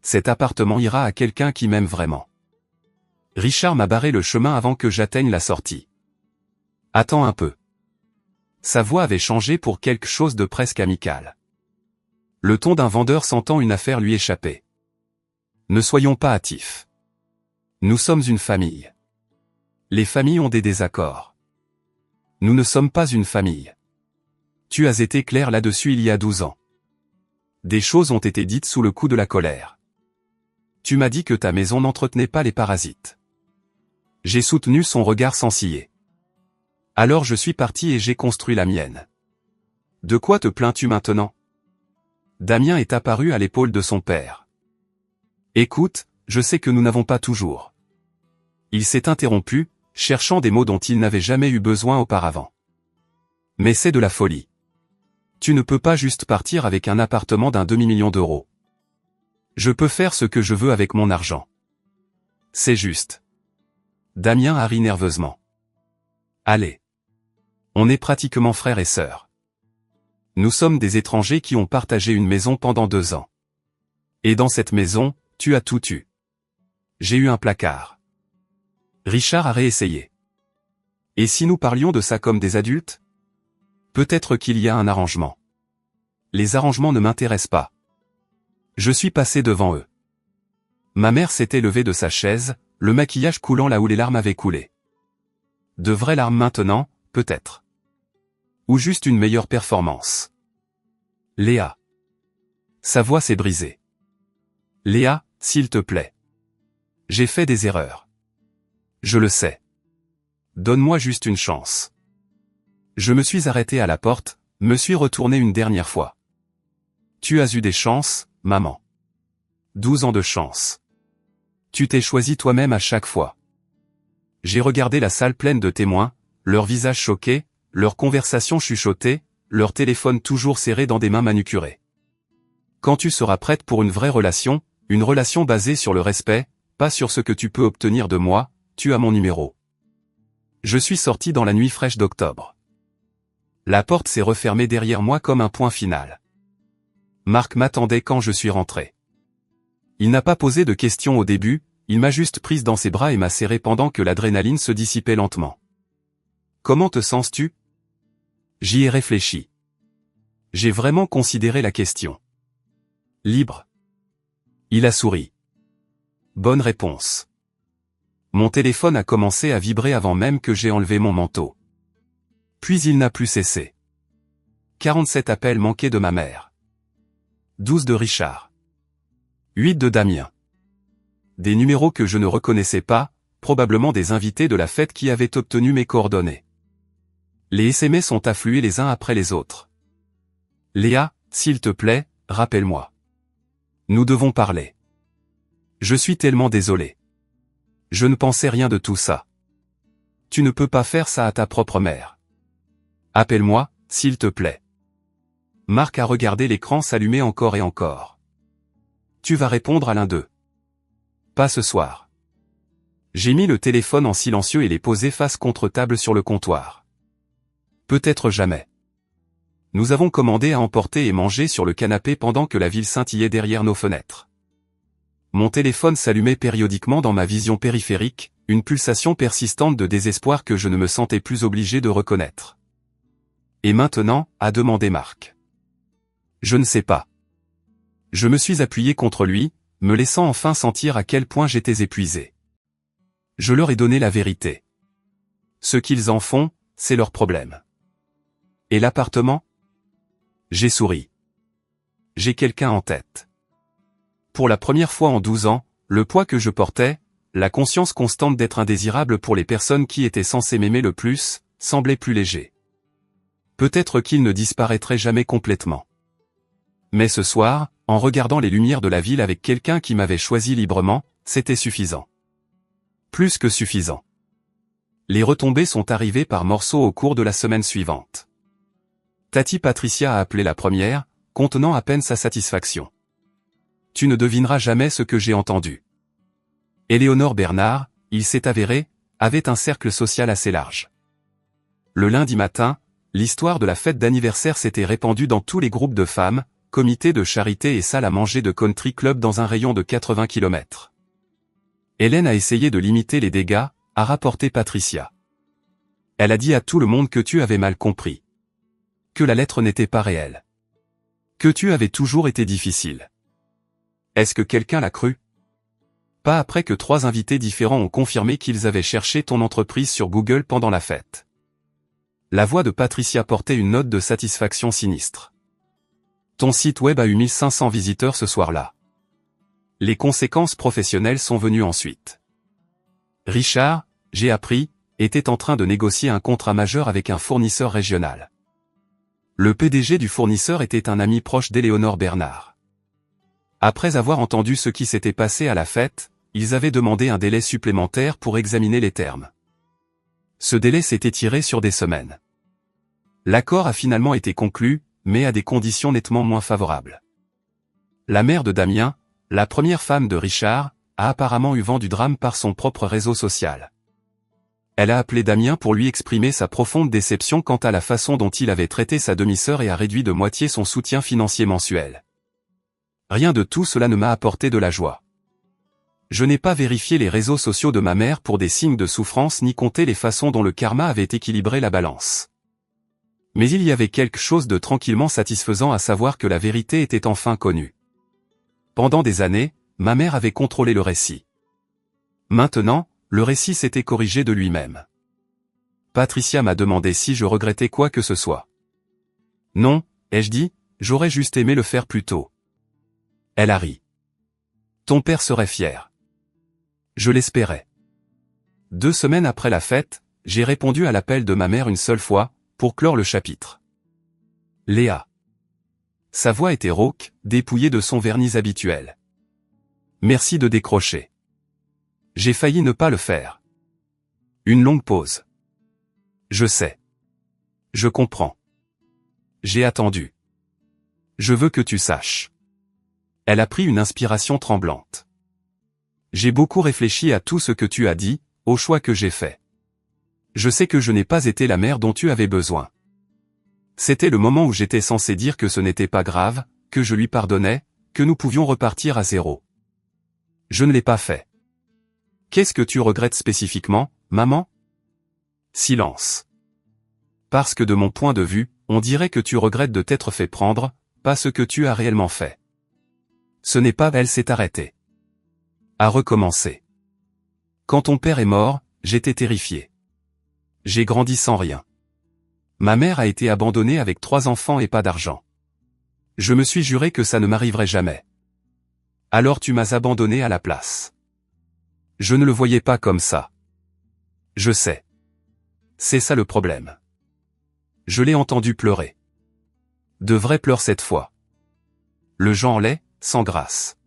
Cet appartement ira à quelqu'un qui m'aime vraiment. Richard m'a barré le chemin avant que j'atteigne la sortie. Attends un peu. Sa voix avait changé pour quelque chose de presque amical. Le ton d'un vendeur sentant une affaire lui échapper. Ne soyons pas hâtifs. Nous sommes une famille. Les familles ont des désaccords. Nous ne sommes pas une famille. Tu as été clair là-dessus il y a 12 ans. Des choses ont été dites sous le coup de la colère. Tu m'as dit que ta maison n'entretenait pas les parasites. J'ai soutenu son regard sans ciller. Alors je suis parti et j'ai construit la mienne. De quoi te plains-tu maintenant? Damien est apparu à l'épaule de son père. Écoute, je sais que nous n'avons pas toujours. Il s'est interrompu, cherchant des mots dont il n'avait jamais eu besoin auparavant. Mais c'est de la folie. Tu ne peux pas juste partir avec un appartement d'un demi-million d'euros. Je peux faire ce que je veux avec mon argent. C'est juste. Damien a ri nerveusement. Allez. On est pratiquement frères et sœurs. Nous sommes des étrangers qui ont partagé une maison pendant 2 ans. Et dans cette maison, tu as tout eu. J'ai eu un placard. Richard a réessayé. Et si nous parlions de ça comme des adultes? Peut-être qu'il y a un arrangement. Les arrangements ne m'intéressent pas. Je suis passé devant eux. Ma mère s'était levée de sa chaise, le maquillage coulant là où les larmes avaient coulé. De vraies larmes maintenant, peut-être. Ou juste une meilleure performance. Léa. Sa voix s'est brisée. Léa, s'il te plaît. J'ai fait des erreurs. Je le sais. Donne-moi juste une chance. Je me suis arrêté à la porte, me suis retourné une dernière fois. Tu as eu des chances, maman. 12 ans de chance. Tu t'es choisi toi-même à chaque fois. J'ai regardé la salle pleine de témoins, leurs visages choqués, leurs conversations chuchotées, leurs téléphones toujours serrés dans des mains manucurées. Quand tu seras prête pour une vraie relation, une relation basée sur le respect, pas sur ce que tu peux obtenir de moi, tu as mon numéro. Je suis sorti dans la nuit fraîche d'octobre. La porte s'est refermée derrière moi comme un point final. Marc m'attendait quand je suis rentré. Il n'a pas posé de questions au début, il m'a juste prise dans ses bras et m'a serré pendant que l'adrénaline se dissipait lentement. Comment te sens-tu? J'y ai réfléchi. J'ai vraiment considéré la question. Libre. Il a souri. Bonne réponse. Mon téléphone a commencé à vibrer avant même que j'ai enlevé mon manteau. Puis il n'a plus cessé. 47 appels manqués de ma mère. 12 de Richard. 8 de Damien. Des numéros que je ne reconnaissais pas, probablement des invités de la fête qui avaient obtenu mes coordonnées. Les SMS sont afflués les uns après les autres. Léa, s'il te plaît, rappelle-moi. Nous devons parler. Je suis tellement désolé. Je ne pensais rien de tout ça. Tu ne peux pas faire ça à ta propre mère. Appelle-moi, s'il te plaît. Marc a regardé l'écran s'allumer encore et encore. Tu vas répondre à l'un d'eux. Pas ce soir. J'ai mis le téléphone en silencieux et l'ai posé face contre table sur le comptoir. Peut-être jamais. Nous avons commandé à emporter et manger sur le canapé pendant que la ville scintillait derrière nos fenêtres. Mon téléphone s'allumait périodiquement dans ma vision périphérique, une pulsation persistante de désespoir que je ne me sentais plus obligé de reconnaître. Et maintenant, a demandé Marc. Je ne sais pas. Je me suis appuyé contre lui, me laissant enfin sentir à quel point j'étais épuisé. Je leur ai donné la vérité. Ce qu'ils en font, c'est leur problème. Et l'appartement? J'ai souri. J'ai quelqu'un en tête. Pour la première fois en 12 ans, le poids que je portais, la conscience constante d'être indésirable pour les personnes qui étaient censées m'aimer le plus, semblait plus léger. Peut-être qu'il ne disparaîtrait jamais complètement. Mais ce soir, en regardant les lumières de la ville avec quelqu'un qui m'avait choisi librement, c'était suffisant. Plus que suffisant. Les retombées sont arrivées par morceaux au cours de la semaine suivante. Tati Patricia a appelé la première, contenant à peine sa satisfaction. Tu ne devineras jamais ce que j'ai entendu. Éléonore Bernard, il s'est avéré, avait un cercle social assez large. Le lundi matin, l'histoire de la fête d'anniversaire s'était répandue dans tous les groupes de femmes, comités de charité et salles à manger de country club dans un rayon de 80 km. Hélène a essayé de limiter les dégâts, a rapporté Patricia. Elle a dit à tout le monde que tu avais mal compris. Que la lettre n'était pas réelle. Que tu avais toujours été difficile. Est-ce que quelqu'un l'a cru? Pas après que 3 invités différents ont confirmé qu'ils avaient cherché ton entreprise sur Google pendant la fête. La voix de Patricia portait une note de satisfaction sinistre. Ton site web a eu 1500 visiteurs ce soir-là. Les conséquences professionnelles sont venues ensuite. Richard, j'ai appris, était en train de négocier un contrat majeur avec un fournisseur régional. Le PDG du fournisseur était un ami proche d'Éléonore Bernard. Après avoir entendu ce qui s'était passé à la fête, ils avaient demandé un délai supplémentaire pour examiner les termes. Ce délai s'est étiré sur des semaines. L'accord a finalement été conclu, mais à des conditions nettement moins favorables. La mère de Damien, la première femme de Richard, a apparemment eu vent du drame par son propre réseau social. Elle a appelé Damien pour lui exprimer sa profonde déception quant à la façon dont il avait traité sa demi-sœur et a réduit de moitié son soutien financier mensuel. Rien de tout cela ne m'a apporté de la joie. Je n'ai pas vérifié les réseaux sociaux de ma mère pour des signes de souffrance ni compté les façons dont le karma avait équilibré la balance. Mais il y avait quelque chose de tranquillement satisfaisant à savoir que la vérité était enfin connue. Pendant des années, ma mère avait contrôlé le récit. Maintenant, le récit s'était corrigé de lui-même. Patricia m'a demandé si je regrettais quoi que ce soit. Non, ai-je dit, j'aurais juste aimé le faire plus tôt. Elle a ri. Ton père serait fier. Je l'espérais. 2 semaines après la fête, j'ai répondu à l'appel de ma mère une seule fois, pour clore le chapitre. Léa. Sa voix était rauque, dépouillée de son vernis habituel. Merci de décrocher. J'ai failli ne pas le faire. Une longue pause. Je sais. Je comprends. J'ai attendu. Je veux que tu saches. Elle a pris une inspiration tremblante. J'ai beaucoup réfléchi à tout ce que tu as dit, au choix que j'ai fait. Je sais que je n'ai pas été la mère dont tu avais besoin. C'était le moment où j'étais censé dire que ce n'était pas grave, que je lui pardonnais, que nous pouvions repartir à zéro. Je ne l'ai pas fait. Qu'est-ce que tu regrettes spécifiquement, maman? Silence. Parce que de mon point de vue, on dirait que tu regrettes de t'être fait prendre, pas ce que tu as réellement fait. Ce n'est pas elle s'est arrêtée. A recommencer. Quand ton père est mort, j'étais terrifié. J'ai grandi sans rien. Ma mère a été abandonnée avec 3 enfants et pas d'argent. Je me suis juré que ça ne m'arriverait jamais. Alors tu m'as abandonné à la place. Je ne le voyais pas comme ça. Je sais. C'est ça le problème. Je l'ai entendu pleurer. De vrais pleurs cette fois. Le genre laid, sans grâce.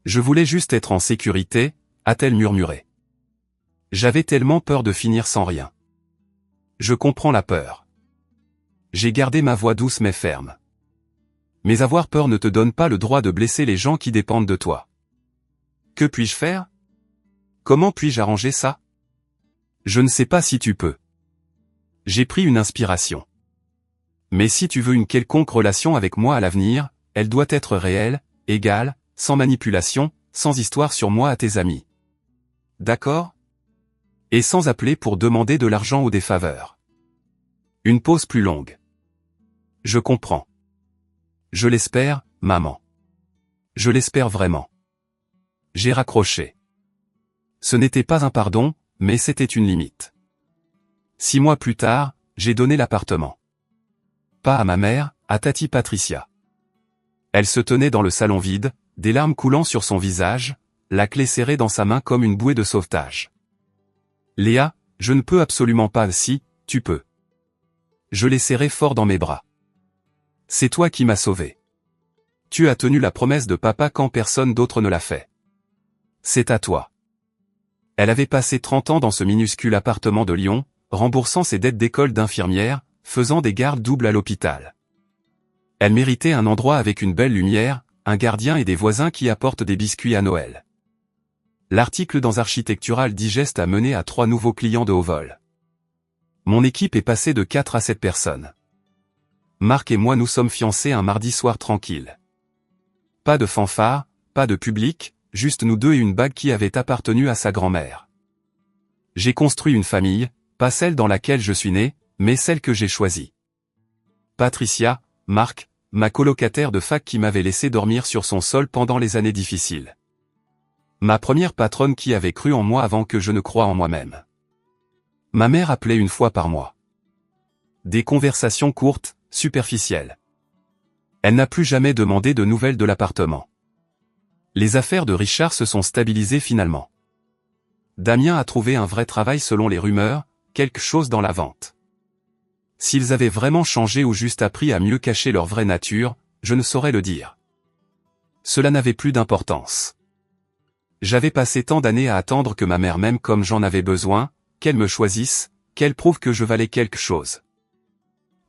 Je voulais juste être en sécurité, a-t-elle murmuré. J'avais tellement peur de finir sans rien. Je comprends la peur. J'ai gardé ma voix douce mais ferme. Mais avoir peur ne te donne pas le droit de blesser les gens qui dépendent de toi. Que puis-je faire? Comment puis-je arranger ça? Je ne sais pas si tu peux. J'ai pris une inspiration. Mais si tu veux une quelconque relation avec moi à l'avenir, elle doit être réelle, égale, sans manipulation, sans histoire sur moi à tes amis. D'accord? Et sans appeler pour demander de l'argent ou des faveurs. Une pause plus longue. Je comprends. Je l'espère, maman. Je l'espère vraiment. J'ai raccroché. Ce n'était pas un pardon, mais c'était une limite. 6 mois plus tard, j'ai donné l'appartement. Pas à ma mère, à Tati Patricia. Elle se tenait dans le salon vide, des larmes coulant sur son visage, la clé serrée dans sa main comme une bouée de sauvetage. Léa, je ne peux absolument pas si, tu peux. Je l'ai serré fort dans mes bras. C'est toi qui m'as sauvé. Tu as tenu la promesse de papa quand personne d'autre ne l'a fait. C'est à toi. Elle avait passé 30 ans dans ce minuscule appartement de Lyon, remboursant ses dettes d'école d'infirmière, faisant des gardes doubles à l'hôpital. Elle méritait un endroit avec une belle lumière, un gardien et des voisins qui apportent des biscuits à Noël. L'article dans Architectural Digest a mené à 3 nouveaux clients de haut vol. Mon équipe est passée de 4 à 7 personnes. Marc et moi nous sommes fiancés un mardi soir tranquille. Pas de fanfare, pas de public, juste nous deux et une bague qui avait appartenu à sa grand-mère. J'ai construit une famille, pas celle dans laquelle je suis né, mais celle que j'ai choisie. Patricia, Marc, ma colocataire de fac qui m'avait laissé dormir sur son sol pendant les années difficiles. Ma première patronne qui avait cru en moi avant que je ne croie en moi-même. Ma mère appelait une fois par mois. Des conversations courtes, superficielles. Elle n'a plus jamais demandé de nouvelles de l'appartement. Les affaires de Richard se sont stabilisées finalement. Damien a trouvé un vrai travail selon les rumeurs, quelque chose dans la vente. S'ils avaient vraiment changé ou juste appris à mieux cacher leur vraie nature, je ne saurais le dire. Cela n'avait plus d'importance. J'avais passé tant d'années à attendre que ma mère m'aime comme j'en avais besoin, qu'elle me choisisse, qu'elle prouve que je valais quelque chose.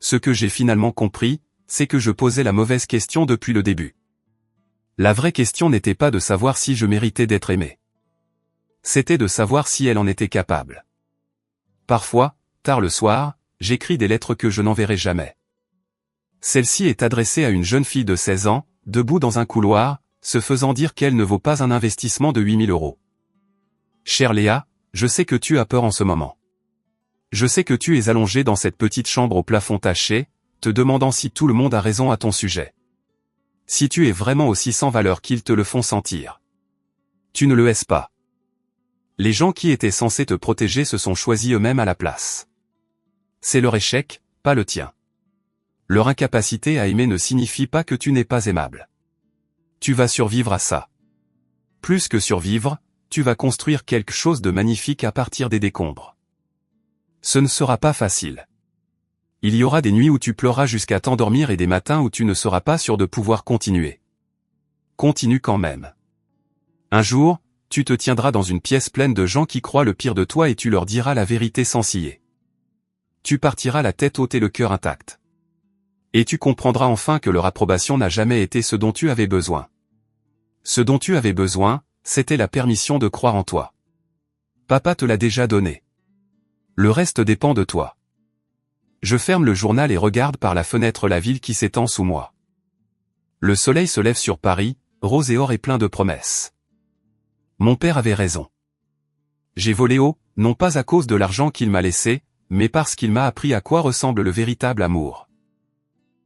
Ce que j'ai finalement compris, c'est que je posais la mauvaise question depuis le début. La vraie question n'était pas de savoir si je méritais d'être aimé. C'était de savoir si elle en était capable. Parfois, tard le soir, j'écris des lettres que je n'enverrai jamais. Celle-ci est adressée à une jeune fille de 16 ans, debout dans un couloir, se faisant dire qu'elle ne vaut pas un investissement de 8 000 €. Chère Léa, je sais que tu as peur en ce moment. Je sais que tu es allongée dans cette petite chambre au plafond taché, te demandant si tout le monde a raison à ton sujet. Si tu es vraiment aussi sans valeur qu'ils te le font sentir. Tu ne le es pas. Les gens qui étaient censés te protéger se sont choisis eux-mêmes à la place. C'est leur échec, pas le tien. Leur incapacité à aimer ne signifie pas que tu n'es pas aimable. Tu vas survivre à ça. Plus que survivre, tu vas construire quelque chose de magnifique à partir des décombres. Ce ne sera pas facile. Il y aura des nuits où tu pleuras jusqu'à t'endormir et des matins où tu ne seras pas sûr de pouvoir continuer. Continue quand même. Un jour, tu te tiendras dans une pièce pleine de gens qui croient le pire de toi et tu leur diras la vérité sans ciller. Tu partiras la tête haute et le cœur intact. Et tu comprendras enfin que leur approbation n'a jamais été ce dont tu avais besoin. Ce dont tu avais besoin, c'était la permission de croire en toi. Papa te l'a déjà donné. Le reste dépend de toi. Je ferme le journal et regarde par la fenêtre la ville qui s'étend sous moi. Le soleil se lève sur Paris, rose et or et plein de promesses. Mon père avait raison. J'ai volé haut, non pas à cause de l'argent qu'il m'a laissé, mais parce qu'il m'a appris à quoi ressemble le véritable amour.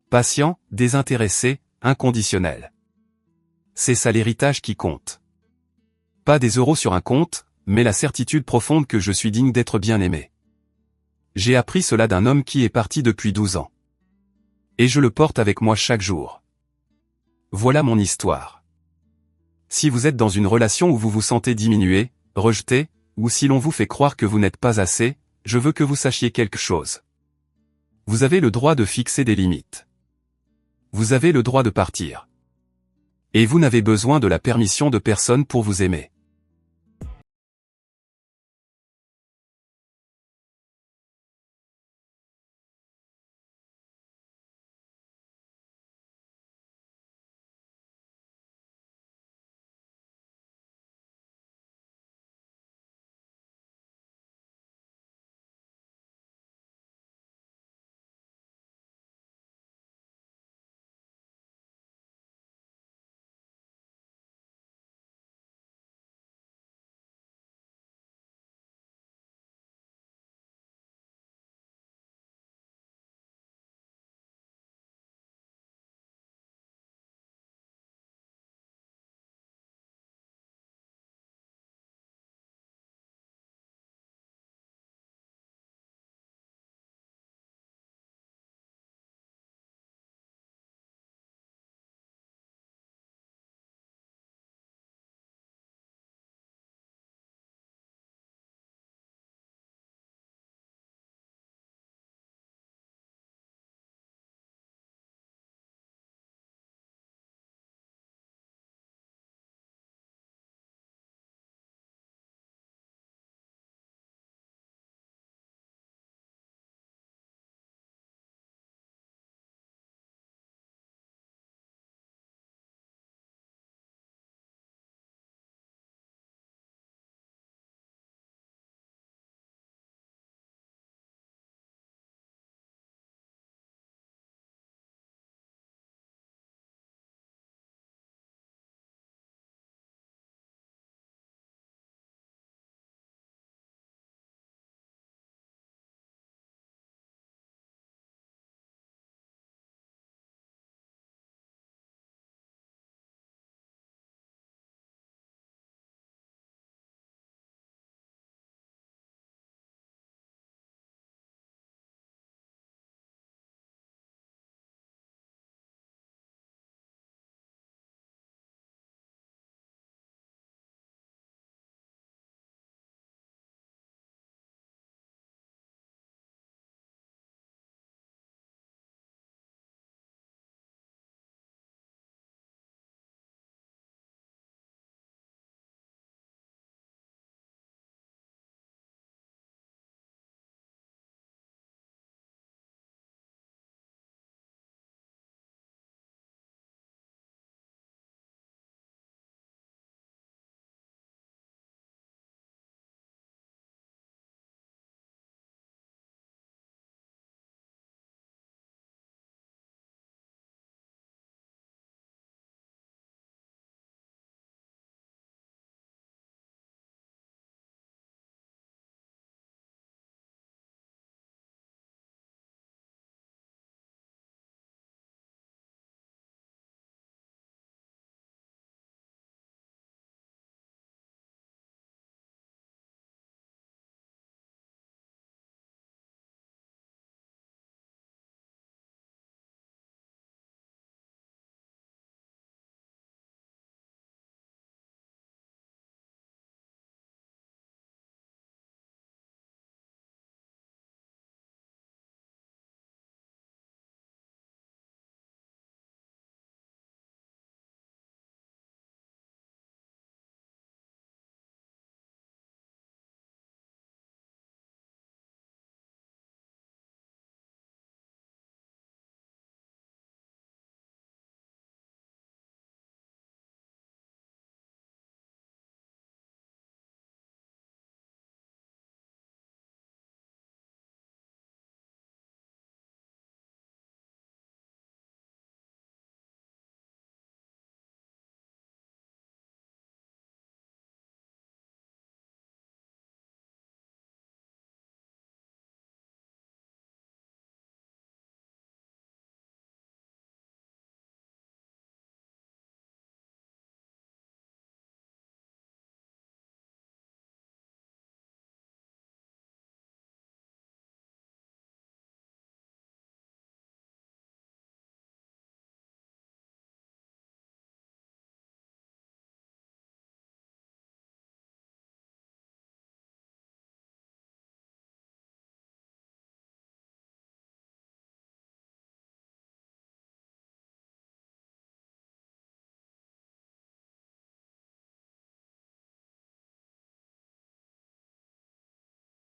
Patient, désintéressé, inconditionnel. C'est ça l'héritage qui compte. Pas des euros sur un compte, mais la certitude profonde que je suis digne d'être bien aimé. J'ai appris cela d'un homme qui est parti depuis 12 ans. Et je le porte avec moi chaque jour. Voilà mon histoire. Si vous êtes dans une relation où vous vous sentez diminué, rejeté, ou si l'on vous fait croire que vous n'êtes pas assez, je veux que vous sachiez quelque chose. Vous avez le droit de fixer des limites. Vous avez le droit de partir. Et vous n'avez besoin de la permission de personne pour vous aimer.